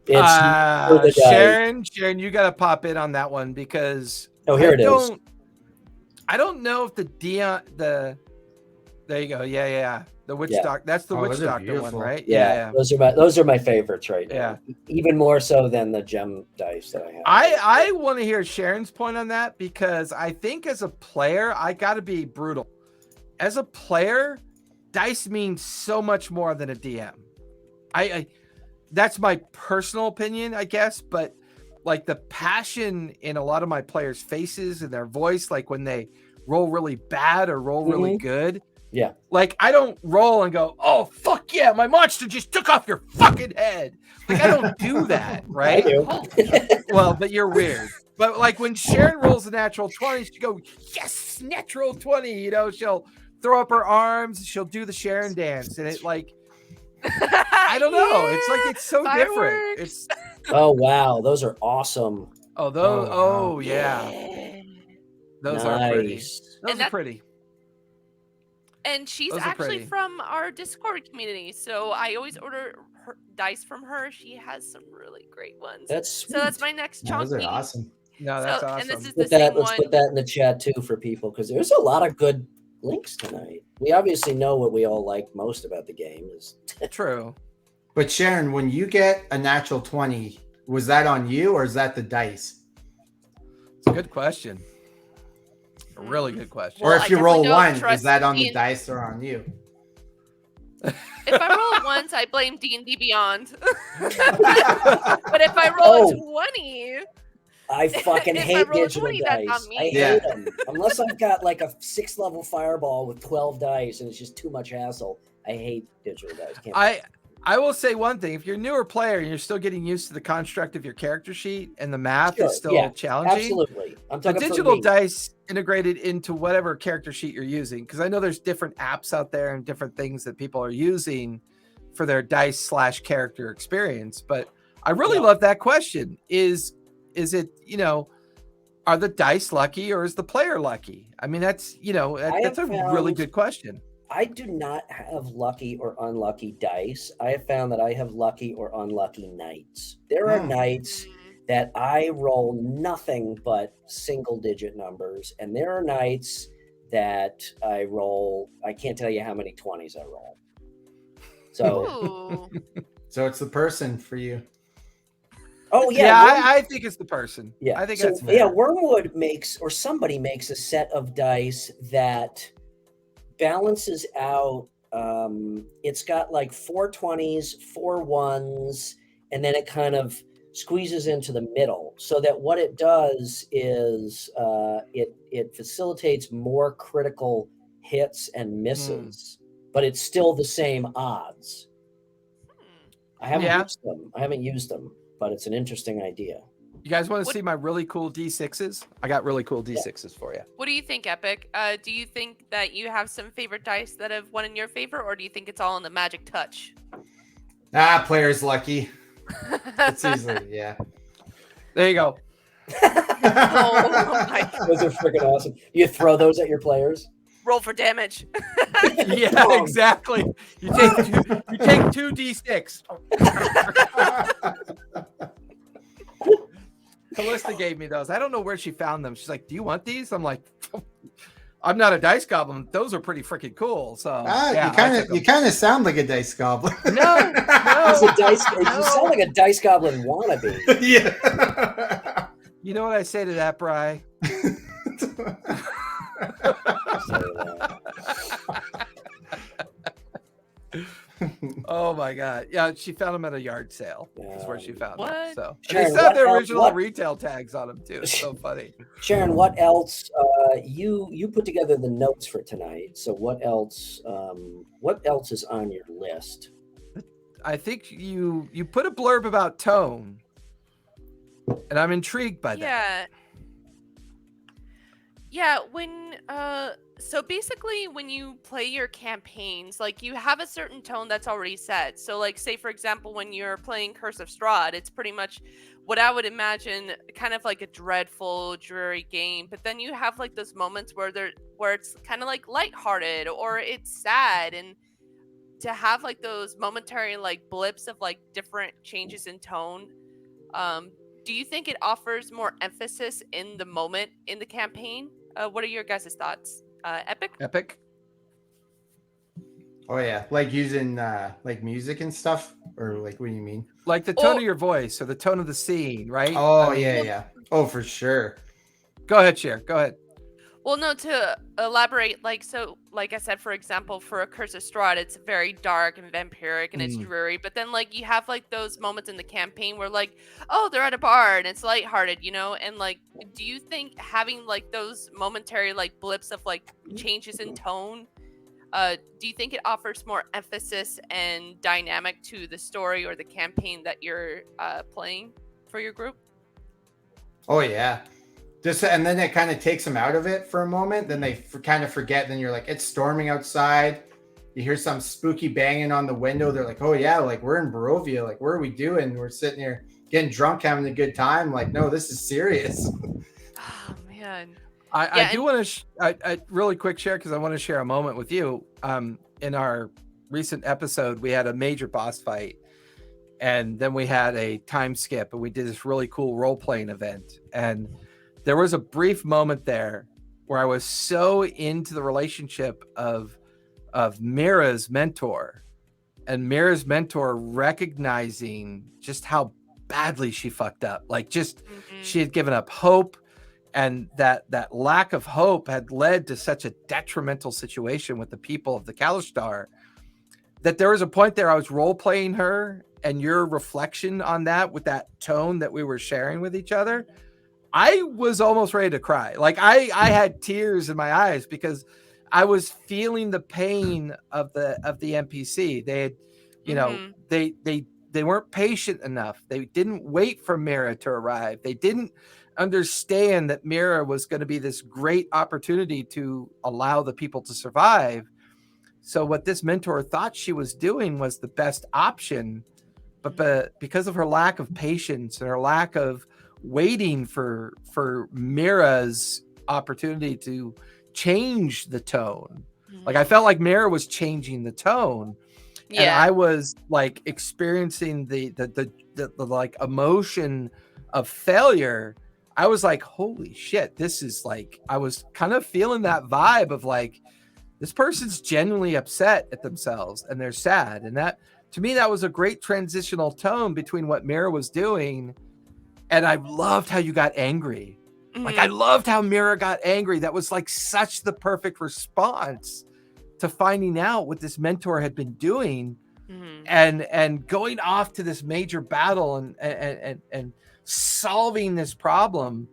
It's for the dice. Sharon, you got to pop in on that one because here it is. I don't know if there you go. Yeah. The Witch Doctor. That's the Witch those are Doctor one, beautiful. right? Yeah. Those are my favorites right now. Yeah. Even more so than the gem dice that I have. I want to hear Sharon's point on that because I think as a player, I got to be brutal. As a player, dice means so much more than a DM. I that's my personal opinion, I guess, but like the passion in a lot of my players' faces and their voice, like when they roll really bad or roll really good. Yeah. Like I don't roll and go, oh fuck yeah, my monster just took off your fucking head. Like I don't do that, right? I do. Well, but you're weird. But like when Sharon rolls a natural 20, she go, yes, natural 20. She'll throw up her arms, she'll do the Sharon dance, and it like I don't know. It's like it's so different. It's Oh wow, those are awesome. Yeah. Those are pretty. Those are pretty. And she's actually from our Discord community, so I always order dice from her. She has some really great ones. That's my next chunky. Those are awesome. No, that's awesome. And this is let's put that in the chat too for people because there's a lot of good links tonight. We obviously know what we all like most about the game is true. But Sharon, when you get a natural 20, was that on you or is that the dice? It's a good question. A really good question. Or if you roll one, is that on the dice or on you? If I roll once, I blame D&D Beyond. But if I roll a 20, I fucking hate digital 20, dice. that's on me. I hate them. Unless I've got like a 6-level fireball with 12 dice and it's just too much hassle. I hate digital dice. I will say one thing. If you're a newer player and you're still getting used to the construct of your character sheet and the math is still challenging. Absolutely. I'm the talking digital dice integrated into whatever character sheet you're using. Because I know there's different apps out there and different things that people are using for their dice / character experience. But I really love that question. Is it, are the dice lucky or is the player lucky? I mean, that's a really good question. I do not have lucky or unlucky dice. I have found that I have lucky or unlucky nights. There are nights that I roll nothing but single-digit numbers, and there are nights that I roll. I can't tell you how many 20s I roll. So, so it's the person for you. Oh yeah, I think it's the person. Yeah, I think that's fair. Yeah. Wormwood somebody makes a set of dice that balances out. It's got like 4 20s, 4 1s, and then it kind of squeezes into the middle so that what it does is it facilitates more critical hits and misses, but it's still the same odds. I haven't used them, but it's an interesting idea. You guys want to see my really cool D6s? I got really cool D6s for you. What do you think, Epic? Do you think that you have some favorite dice that have won in your favor, or do you think it's all in the magic touch? Player's lucky. It's easily, yeah. There you go. Oh my God. Those are freaking awesome. You throw those at your players? Roll for damage. Yeah, exactly. You take 2 D6. Callista gave me those. I don't know where she found them. She's like, "Do you want these?" I'm like, "I'm not a dice goblin. Those are pretty freaking cool." So yeah, you kind of sound like a dice goblin. No, He's a dice. You no. sound like a dice goblin wannabe. Yeah. You know what I say to that, Bri? Oh my god! Yeah, she found them at a yard sale. That's where she found them. What? So and Sharon, they still have their what original retail tags on them too. It's so funny. Sharon, what else? You put together the notes for tonight. So what else? What else is on your list? I think you put a blurb about tone, and I'm intrigued by that. Yeah, when so basically when you play your campaigns, like you have a certain tone that's already set. So like say for example when you're playing Curse of Strahd, it's pretty much what I would imagine kind of like a dreadful, dreary game. But then you have like those moments where it's kind of like lighthearted or it's sad, and to have like those momentary like blips of like different changes in tone. Do you think it offers more emphasis in the moment in the campaign? What are your guys' thoughts? Epic? Oh yeah, like using like music and stuff, or like what do you mean? Like the tone of your voice or the tone of the scene, right? Oh I mean, yeah. Oh, for sure. Go ahead, Cher. Go ahead. Well, no, to elaborate, like I said, for example, for a Curse of Strahd, it's very dark and vampiric and it's dreary. But then, like, you have like those moments in the campaign where, like, oh, they're at a bar and it's lighthearted, you know. And like, do you think having like those momentary like blips of like changes in tone, do you think it offers more emphasis and dynamic to the story or the campaign that you're playing for your group? Oh yeah. And then it kind of takes them out of it for a moment. Then they kind of forget. Then you're like, it's storming outside. You hear some spooky banging on the window. They're like, oh yeah, like we're in Barovia. Like, what are we doing? We're sitting here getting drunk, having a good time. Like, no, this is serious. Oh man. I do want to I really quick share because I want to share a moment with you. In our recent episode, we had a major boss fight, and then we had a time skip, and we did this really cool role playing event. And there was a brief moment there where I was so into the relationship of Mira's mentor, and Mira's mentor recognizing just how badly she fucked up. Like just she had given up hope, and that lack of hope had led to such a detrimental situation with the people of the Kalishtar that there was a point there I was role playing her, and your reflection on that with that tone that we were sharing with each other, I was almost ready to cry. Like I had tears in my eyes because I was feeling the pain of the NPC. They had, you know, they weren't patient enough. They didn't wait for Mira to arrive. They didn't understand that Mira was going to be this great opportunity to allow the people to survive. So what this mentor thought she was doing was the best option, but because of her lack of patience and her lack of waiting for Mira's opportunity to change the tone. Like I felt like Mira was changing the tone. Yeah. And I was like experiencing the like emotion of failure. I was like, holy shit, this is like, I was kind of feeling that vibe of like, this person's genuinely upset at themselves and they're sad. And that, to me, that was a great transitional tone between what Mira was doing. And I loved how you got angry. Like I loved how Mira got angry. That was like such the perfect response to finding out what this mentor had been doing, and going off to this major battle and solving this problem.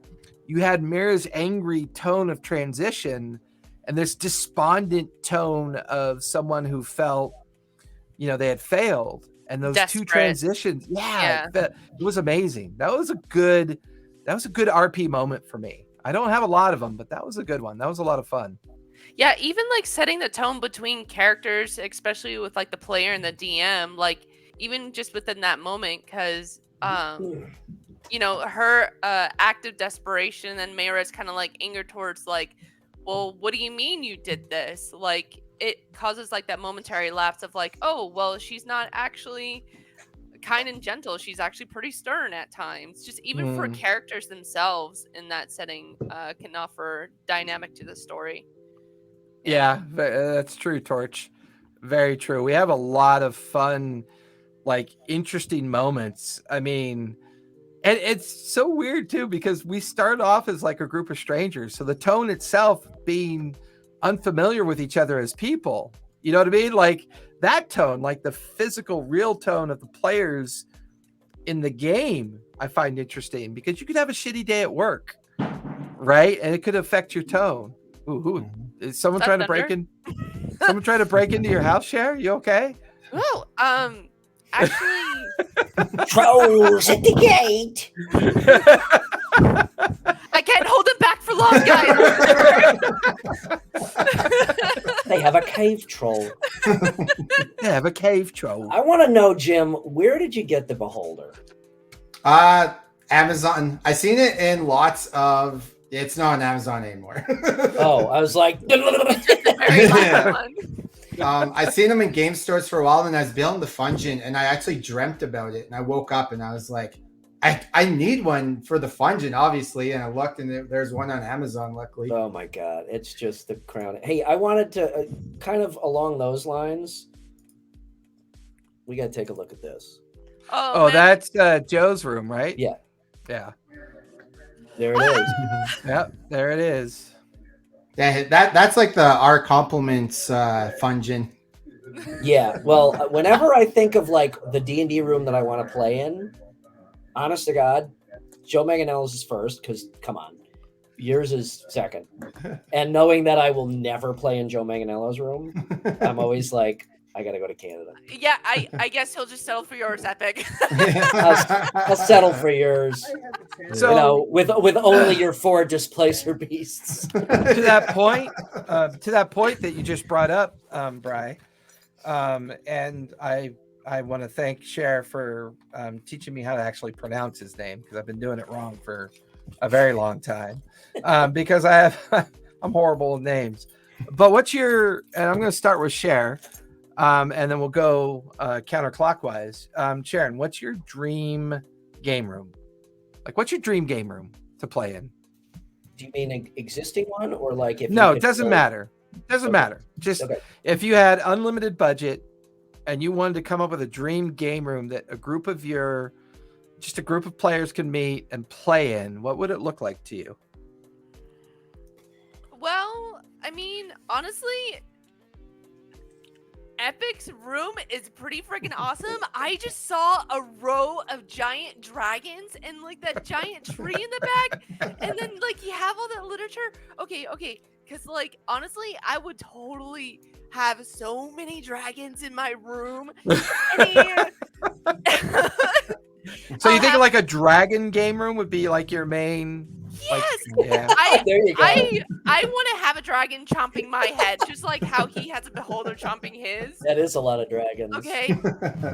You had Mira's angry tone of transition and this despondent tone of someone who felt, you know, they had failed. And those Desperate. Two transitions, it was amazing. That was a good RP moment for me. I don't have a lot of them, but that was a good one. That was a lot of fun. Yeah, even like setting the tone between characters, especially with like the player and the DM, like even just within that moment, because you know, her act of desperation and Mira's kind of like anger towards like, well, what do you mean you did this? Like it causes like that momentary lapse of like, oh, well, she's not actually kind and gentle. She's actually pretty stern at times. Just even for Mm. characters themselves in that setting can offer dynamic to the story. Yeah, that's true, Torch. Very true. We have a lot of fun, like interesting moments. I mean, and it's so weird too because we start off as like a group of strangers. So the tone itself being unfamiliar with each other as people, you know what I mean? Like that tone, like the physical, real tone of the players in the game, I find interesting because you could have a shitty day at work, right? And it could affect your tone. Ooh, is someone trying to break in? Someone trying to break into your house, Cher? You okay? Well, actually, Trolls at the gate. I can't hold them back for long, guys. They have a cave troll. They have a cave troll. I want to know, Jim, where did you get the beholder? Amazon. I seen it in lots of. It's not on Amazon anymore. Oh, I was like, Very last one. I seen them in game stores for a while, and I was building the Fungin, and I actually dreamt about it. And I woke up, and I was like, I need one for the Fungin, obviously. And I looked, and there's one on Amazon, luckily. oh my God, it's just the crown. Hey, I wanted to kind of along those lines. We got to take a look at this. Oh, man. that's Joe's room, right? Yeah. Yeah. There it is. Yep. There it is. Yeah, that's like our compliments Fungin. Yeah. Well, whenever I think of like the D&D room that I want to play in, honest to God, Joe Manganiello's is first because come on, yours is second. And knowing that I will never play in Joe Manganiello's room, I'm always like, I got to go to Canada. Yeah, I guess he'll just settle for yours, Epic. I'll settle for yours. So- You know, with only your 4 displacer beasts. To that point that you just brought up, Bri, and I want to thank Cher for teaching me how to actually pronounce his name because I've been doing it wrong for a very long time because I'm horrible with names. But and I'm going to start with Cher, and then we'll go counterclockwise. Sharon, what's your dream game room? Like, what's your dream game room to play in? Do you mean an existing one or like if No, you it doesn't could- matter. It doesn't matter. Just Okay. if you had unlimited budget and you wanted to come up with a dream game room that a group of players can meet and play in, what would it look like to you? Well, I mean, honestly, Epic's room is pretty freaking awesome. I just saw a row of giant dragons and like that giant tree in the back, and then like you have all that literature. Okay, because like honestly, I would totally have so many dragons in my room. And- So you I'll think have- like a dragon game room would be like your main? Like, Yes, yeah. There you go. I want to have a dragon chomping my head, just like how he has a beholder chomping his. That is a lot of dragons. Okay,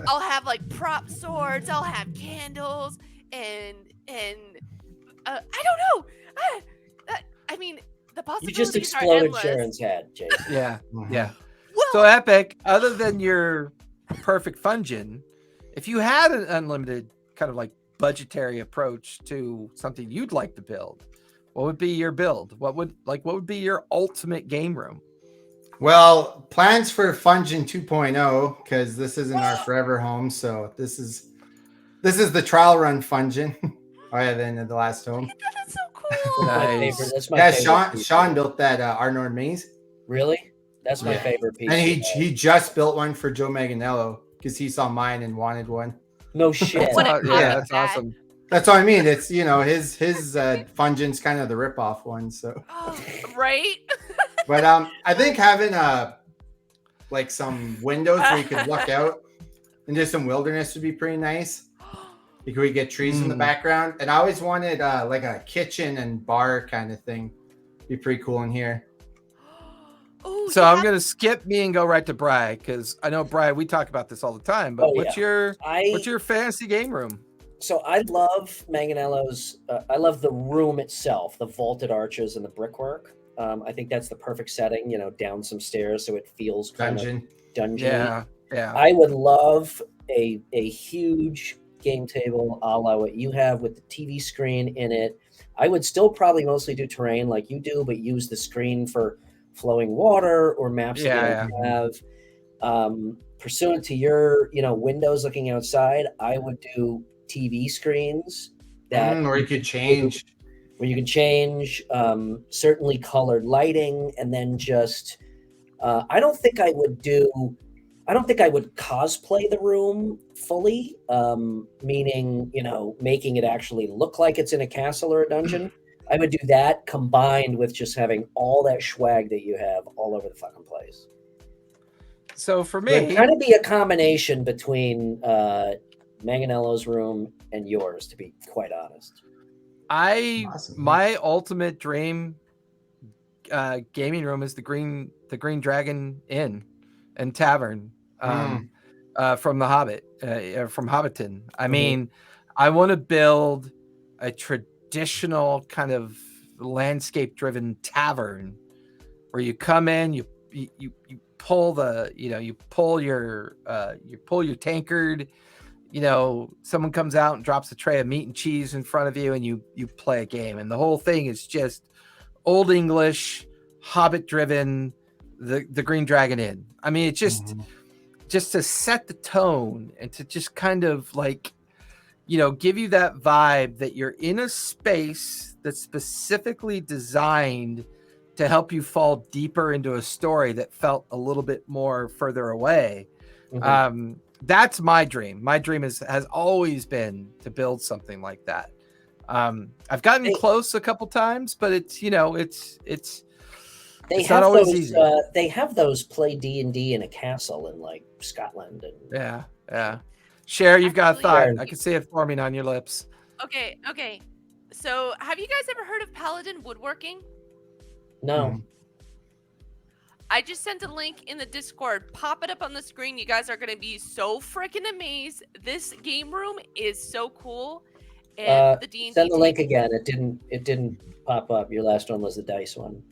I'll have like prop swords. I'll have candles and I don't know. I mean, the You possibilities just are exploded endless. Sharon's head, Jason. Yeah. Yeah. Well, So Epic, other than your perfect Fungin, if you had an unlimited kind of like budgetary approach to something you'd like to build, what would be your build? What would be your ultimate game room? Well, plans for Fungin 2.0 because this isn't our forever home, so this is the trial run Fungin. Oh yeah, then the last home. that's so cool. My Nice. favorite. That's my Yeah, favorite piece. Sean built that Arnord maze, Really? That's my Yeah. favorite piece. and of he just built one for Joe Manganiello because he saw mine and wanted one. No shit. What a Yeah, that's copycat. awesome. That's what I mean. It's his Fungin's kind of the ripoff one. So, Oh, right? but I think having like some windows where you could look out into some wilderness would be pretty nice. Because we get trees in the background, and I always wanted like a kitchen and bar kind of thing. Be pretty cool in here. Ooh, So you I'm have- gonna skip me and go right to Bri because I know Bri, we talk about this all the time. But Oh, what's your fantasy game room? So I love Manganiello's. I love the room itself, the vaulted arches and the brickwork. I think that's the perfect setting. Down some stairs so it feels kind of Dungeon. dungeon. Yeah. I would love a huge game table a la what you have with the TV screen in it. I would still probably mostly do terrain like you do, but use the screen for flowing water or maps that you have. Pursuant to your, windows looking outside, I would do TV screens that or you could change. where you can change, certainly colored lighting, and then just I don't think I would cosplay the room fully, meaning, making it actually look like it's in a castle or a dungeon. I would do that combined with just having all that swag that you have all over the fucking place. So for me, It'd kind of be a combination between Manganello's room and yours, to be quite honest. My ultimate dream gaming room is the Green Dragon Inn and Tavern from The Hobbit, from Hobbiton. I mean, I want to build a traditional kind of landscape-driven tavern where you come in, you pull your tankard. Someone comes out and drops a tray of meat and cheese in front of you, and you play a game, and the whole thing is just Old English, Hobbit-driven, the Green Dragon Inn. I mean, it's just to set the tone and to just kind of give you that vibe that you're in a space that's specifically designed to help you fall deeper into a story that felt a little bit more further away. That's my dream. My dream has always been to build something like that. I've gotten close a couple times, but it's not always easy. They have those play D&D in a castle in Scotland. And yeah. Cher, you've got a thought. I can see it forming on your lips. Okay. So have you guys ever heard of Paladin Woodworking? No. I just sent a link in the Discord. Pop it up on the screen. You guys are going to be so freaking amazed. This game room is so cool. And the D&D send the link again. It didn't pop up. Your last one was the dice one.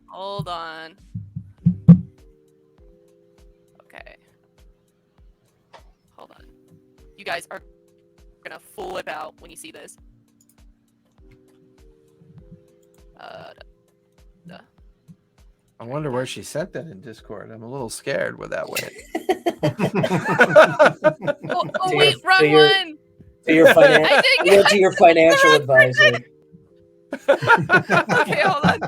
Hold on. Okay. Hold on. You guys are going to flip out when you see this. I wonder where she sent that in Discord. I'm a little scared where that went. Wait, wrong one. To your financial advisor. Okay, hold on.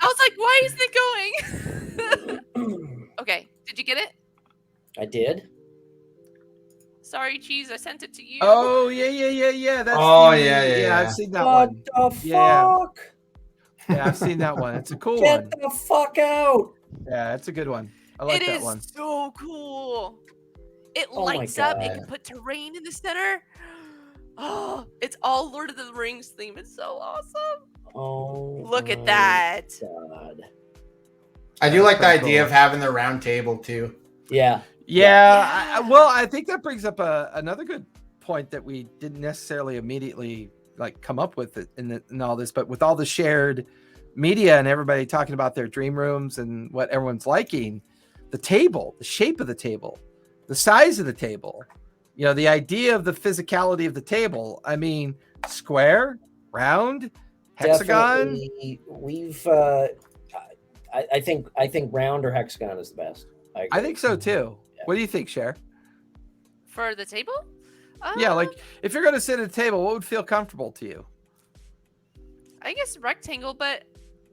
I was like, why isn't it going? Okay, did you get it? I did. Sorry, Cheese, I sent it to you. Oh, yeah. That's yeah. I've seen that one. What the fuck? Yeah, I've seen that one. It's a cool Get one. the fuck out. Yeah, it's a good one. I like that one. It is so cool. It Oh my lights up. It God. can put terrain in the center. Oh, it's all Lord of the Rings theme. It's so awesome. Oh, Look at that. God. I do like the idea of having the round table too. Yeah. I think that brings up another good point that we didn't necessarily immediately come up with it in all this, but with all the shared media and everybody talking about their dream rooms and what everyone's liking, the table, the shape of the table, the size of the table, the idea of the physicality of the table. I mean, square, round, hexagon. Definitely. We've I think round or hexagon is the best. I think so too. Yeah. What do you think, Cher? For the table? Yeah, if you're going to sit at a table, what would feel comfortable to you? I guess rectangle, but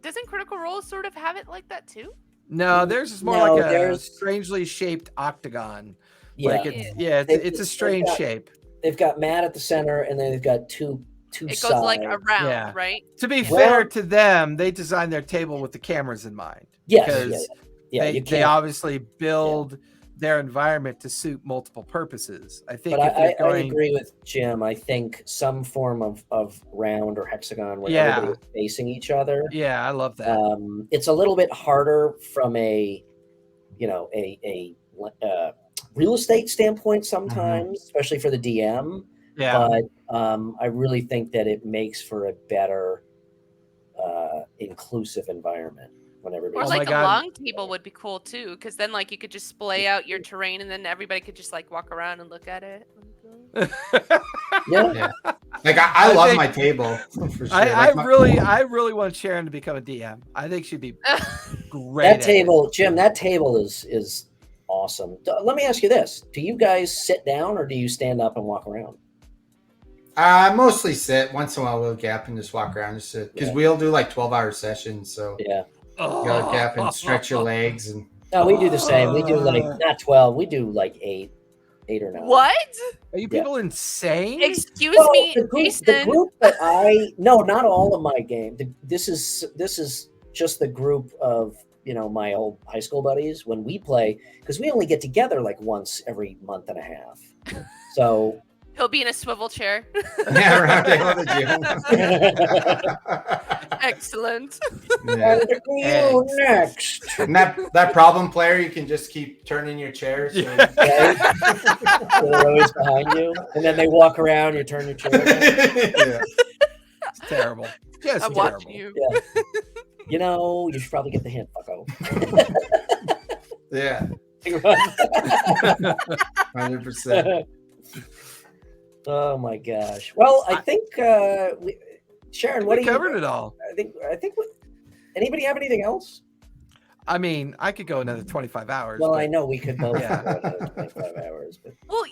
doesn't Critical Role sort of have it like that too? No, theirs is more like a strangely shaped octagon. Yeah, it's a strange shape. They've got mat at the center, and then they've got two It sides. goes like around, right? To be fair to them, they designed their table with the cameras in mind. Yes, they obviously build their environment to suit multiple purposes. I think. But I agree with Jim. I think some form of round or hexagon where everybody is facing each other. Yeah, I love that. It's a little bit harder from a real estate standpoint sometimes, especially for the DM. Yeah. But I really think that it makes for a better inclusive environment when Or everybody's Oh my like a God. long table would be cool too, because then like you could just splay out your terrain, and then everybody could just like walk around and look at it. yeah. Yeah. Like I I love think- my table for sure. I Like really want Sharon to become a DM. I think she'd be great. That at it. table, Jim, that table is awesome. Let me ask you this. Do you guys sit down or do you stand up and walk around? I mostly sit. Once in a while, we'll get up and just walk around, just because Yeah. we'll do like 12-hour sessions. So Yeah. you gotta get up and stretch your legs and. No, we do the same. We do like not 12. We do like 8 or 9. What? Are you people insane? Excuse Well, me, the group Jason. that no, not all of my game. This is just the group of my old high school buddies when we play, because we only get together like once every month and a half. So He'll be in a swivel chair. Yeah, around the gym. Excellent. Yeah. you next. And that problem player, you can just keep turning your chair. So. Right? So they're always behind you, and then they walk around. You turn your chair. Yeah. It's terrible. Just I'm terrible. watching you. Yeah. You should probably get the hint, bucko. Yeah. 100%. Oh my gosh. Well, I think Sharon, what We do you covered it all. I think anybody have anything else? I mean, I could go another 25 hours. Well, but- I know we could both Yeah. go another 25 hours, but Well,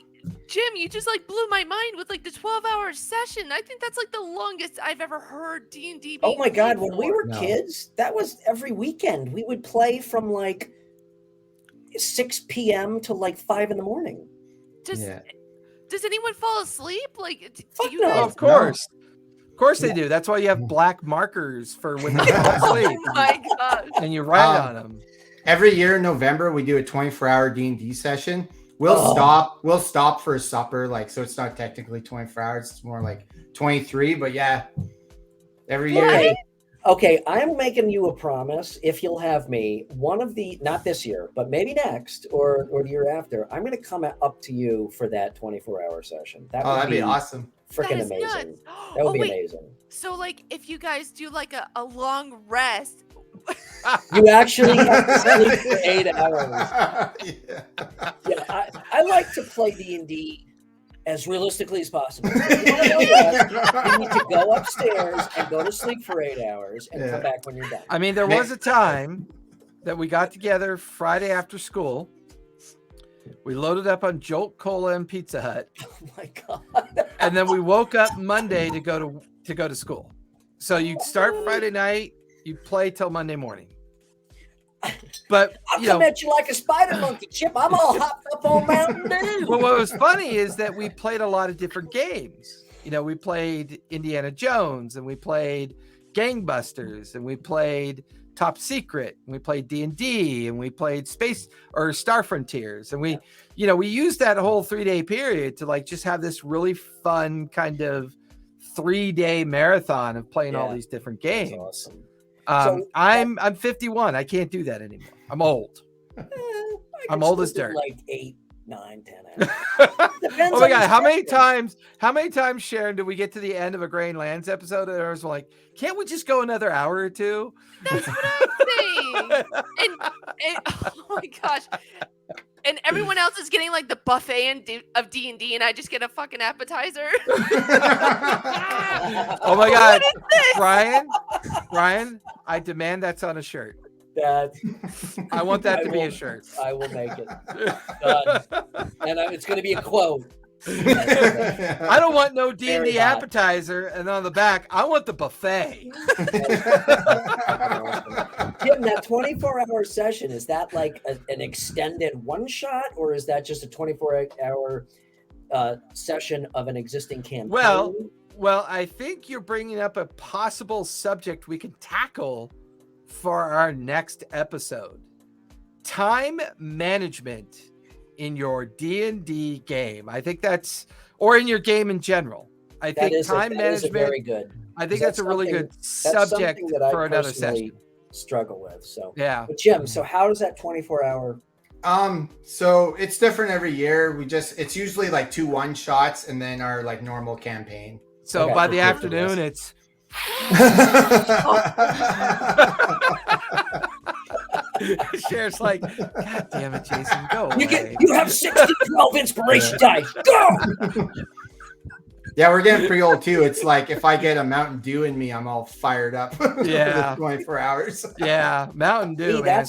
Jim, you just like blew my mind with like the 12-hour session. I think that's like the longest I've ever heard D&D. oh my god, when we were No. kids, that was every weekend. We would play from like 6 p.m. to like 5 in the morning. Yeah. Does anyone fall asleep? Like, do Fuck you no. guys? Of course. Of course they do. That's why you have black markers for when you fall asleep Oh my gosh. and you write Um, on them. Every year in November, we do a 24-hour D&D session. We'll stop for supper, like, so it's not technically 24 hours. It's more like 23, but yeah, every year. Okay, I'm making you a promise. If you'll have me, not this year, but maybe next or the year after, I'm going to come up to you for that 24-hour session. That would That'd be awesome. freaking That is amazing. nuts. That would Oh, be wait. amazing. So, like, if you guys do like a long rest, You actually have to sleep for 8 hours. Yeah. Yeah, I like to play D&D as realistically as possible. If you want to know that, you need to go upstairs and go to sleep for 8 hours and Yeah. come back when you're done. I mean, there was a time that we got together Friday after school. We loaded up on Jolt Cola and Pizza Hut, Oh my god. and then we woke up Monday to go to school. So you'd start Friday night, you'd play till Monday morning. But I'll come at you like a spider monkey, Chip. I'm all hopped up on Mountain Dew. But what was funny is that we played a lot of different games. We played Indiana Jones, and we played Gangbusters, and we played Top Secret, and we played D&D, and we played Space or Star Frontiers, and we used that whole 3-day period to like just have this really fun kind of 3-day marathon of playing all Yeah. these different That's games. awesome. I'm 51. I can't do that anymore. I'm old. I I'm can old still as do dirt. Like 8, 9, 10 hours. Oh Depends my on god, the how many schedule. times, Sharon, did we get to the end of a Grain Lands episode and I was like, can't we just go another hour or two? that's what I'm saying. And oh my gosh. And everyone else is getting like the buffet of D&D, and I just get a fucking appetizer. Oh my god, Brian, I demand that's on a shirt. That I want that to be will- a shirt. I will make it. And it's going to be a quote. I don't want no Very D&D hot. appetizer, and on the back, I want the buffet. Jim, that 24-hour session, is that like an extended one shot, or is that just a 24-hour session of an existing campaign? Well, I think you're bringing up a possible subject we can tackle for our next episode. Time management in your D&D game. I think or in your game in general. I that think is time that is management. very good. I think that's that's a really something- good That's subject something that I for another personally session. struggle with. So, Yeah. but Jim, so how does that 24-hour? So it's different every year. It's usually like 2 1-shots and then our like normal campaign. So Okay. by the Okay. afternoon, it's Cher's like, God damn it, Jason, go away. You have 12 inspiration dice. Go. Yeah, we're getting pretty old too. It's like if I get a Mountain Dew in me, I'm all fired up for Yeah. the 24 hours. Yeah, Mountain Dew. See, Man.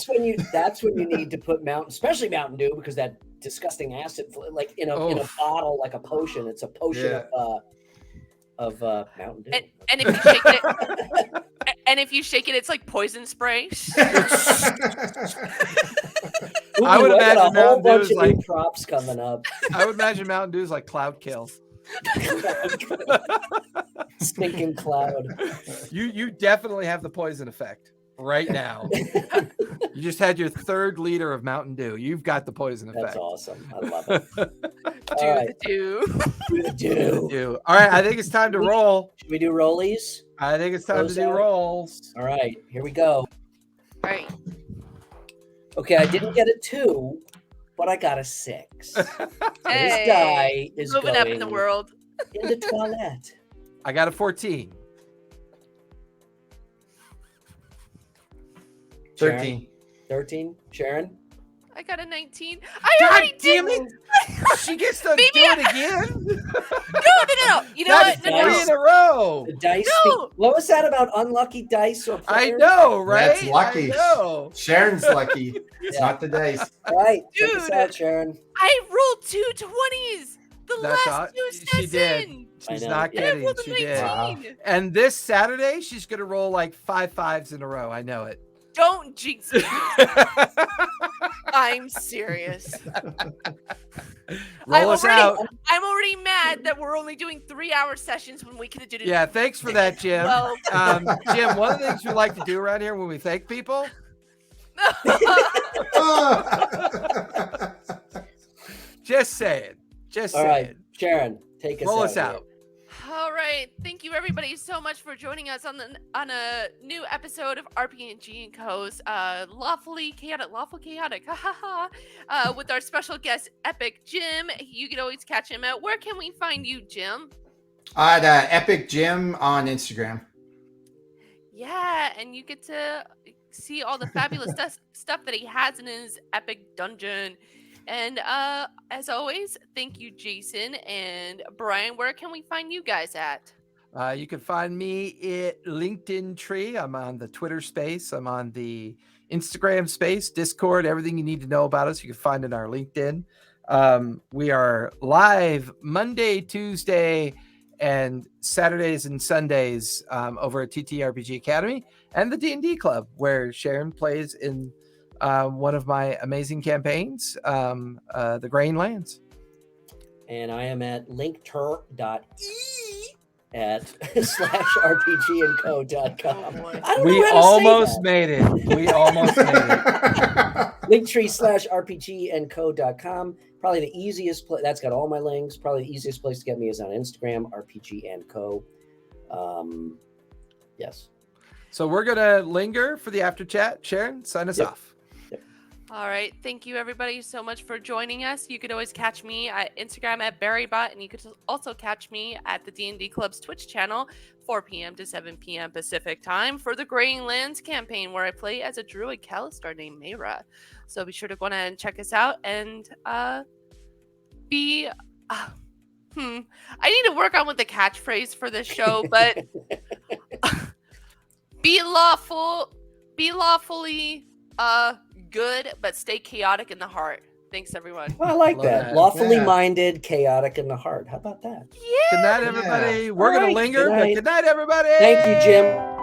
that's when you need to put especially Mountain Dew, because that disgusting acid, like in a bottle, like a potion. It's a potion of Mountain Dew. And if you shake it, and if you shake it, it's like poison spray. I would imagine a whole Mountain Dew bunch is of like new props coming up. I would imagine Mountain Dew is like cloud kill. Stinking cloud. You definitely have the poison effect right now. You just had your 3rd liter of Mountain Dew. You've got the poison effect. That's awesome. I love it. Do. Do. All right, I think it's time to roll. Should we do rollies? I think it's time Close to do out? rolls. All right, here we go. All right. Okay, I didn't get a 2, but I got a 6. This Hey, guy is moving going up in the world. in the toilet. I got a 14. 13. 13. Sharon? I got a 19. I God already damn did. it! She gets to do Maybe it again. No. You know That's what? No. 3 in a row. The dice. No! What was that about unlucky dice or I players? know, right? That's lucky. I know. Sharon's lucky. It's Yeah. not the dice. All right, check us Dude. out, Sharon. I rolled 2 20s. The That's last 2 she did. sessions. She's I know. not Yeah. I kidding. rolled a She 19. did. Wow. And this Saturday, she's gonna roll like 5 5s in a row. I know it. Don't jinx me. I'm serious. Roll us out. I'm already mad that we're only doing 3-hour sessions when we could have did it. Yeah, thanks for that, Jim. Well, Jim, one of the things we like to do around here when we thank people, just say it. Just All say right, it. Sharon, take us Roll out. us out. all right. Thank you everybody so much for joining us on a new episode of RPG&Co's Lawfully Chaotic, with our special guest Epic Jim. You can always catch him at, where can we find you, Jim? At Epic Jim on Instagram. Yeah, and you get to see all the fabulous stuff that he has in his epic dungeon. And as always, thank you, Jason and Brian. Where can we find you guys at? You can find me at LinkedIn Tree. I'm on the Twitter space. I'm on the Instagram space, Discord. Everything you need to know about us, you can find in our LinkedIn. We are live Monday, Tuesday, and Saturdays and Sundays over at TTRPG Academy and the D&D Club, where Sharon plays in one of my amazing campaigns, the Grain Lands. And I am at linkter.e at /rpgandco.com. boy. I don't know We how to almost say made it. We almost made it. that. Linktree/rpgandco.com. Probably the easiest place. That's got all my links. Probably the easiest place to get me is on Instagram, RPG&Co. Yes. So we're going to linger for the after chat. Sharon, sign us Yep. off. All right. Thank you, everybody, so much for joining us. You could always catch me at Instagram at BarryBot, and you could also catch me at the D&D Club's Twitch channel, 4 p.m. to 7 p.m. Pacific time, for the Graying Lands campaign, where I play as a druid Calistar named Mayra. So be sure to go on and check us out and be... I need to work on with the catchphrase for this show, but be lawfully good, but stay chaotic in the heart. Thanks, everyone. Well, I like Love that. that. Lawfully Yeah. minded, chaotic in the heart. How about that? Good night, everybody. We're All going right, to linger, good but night. good night, everybody. Thank you, Jim.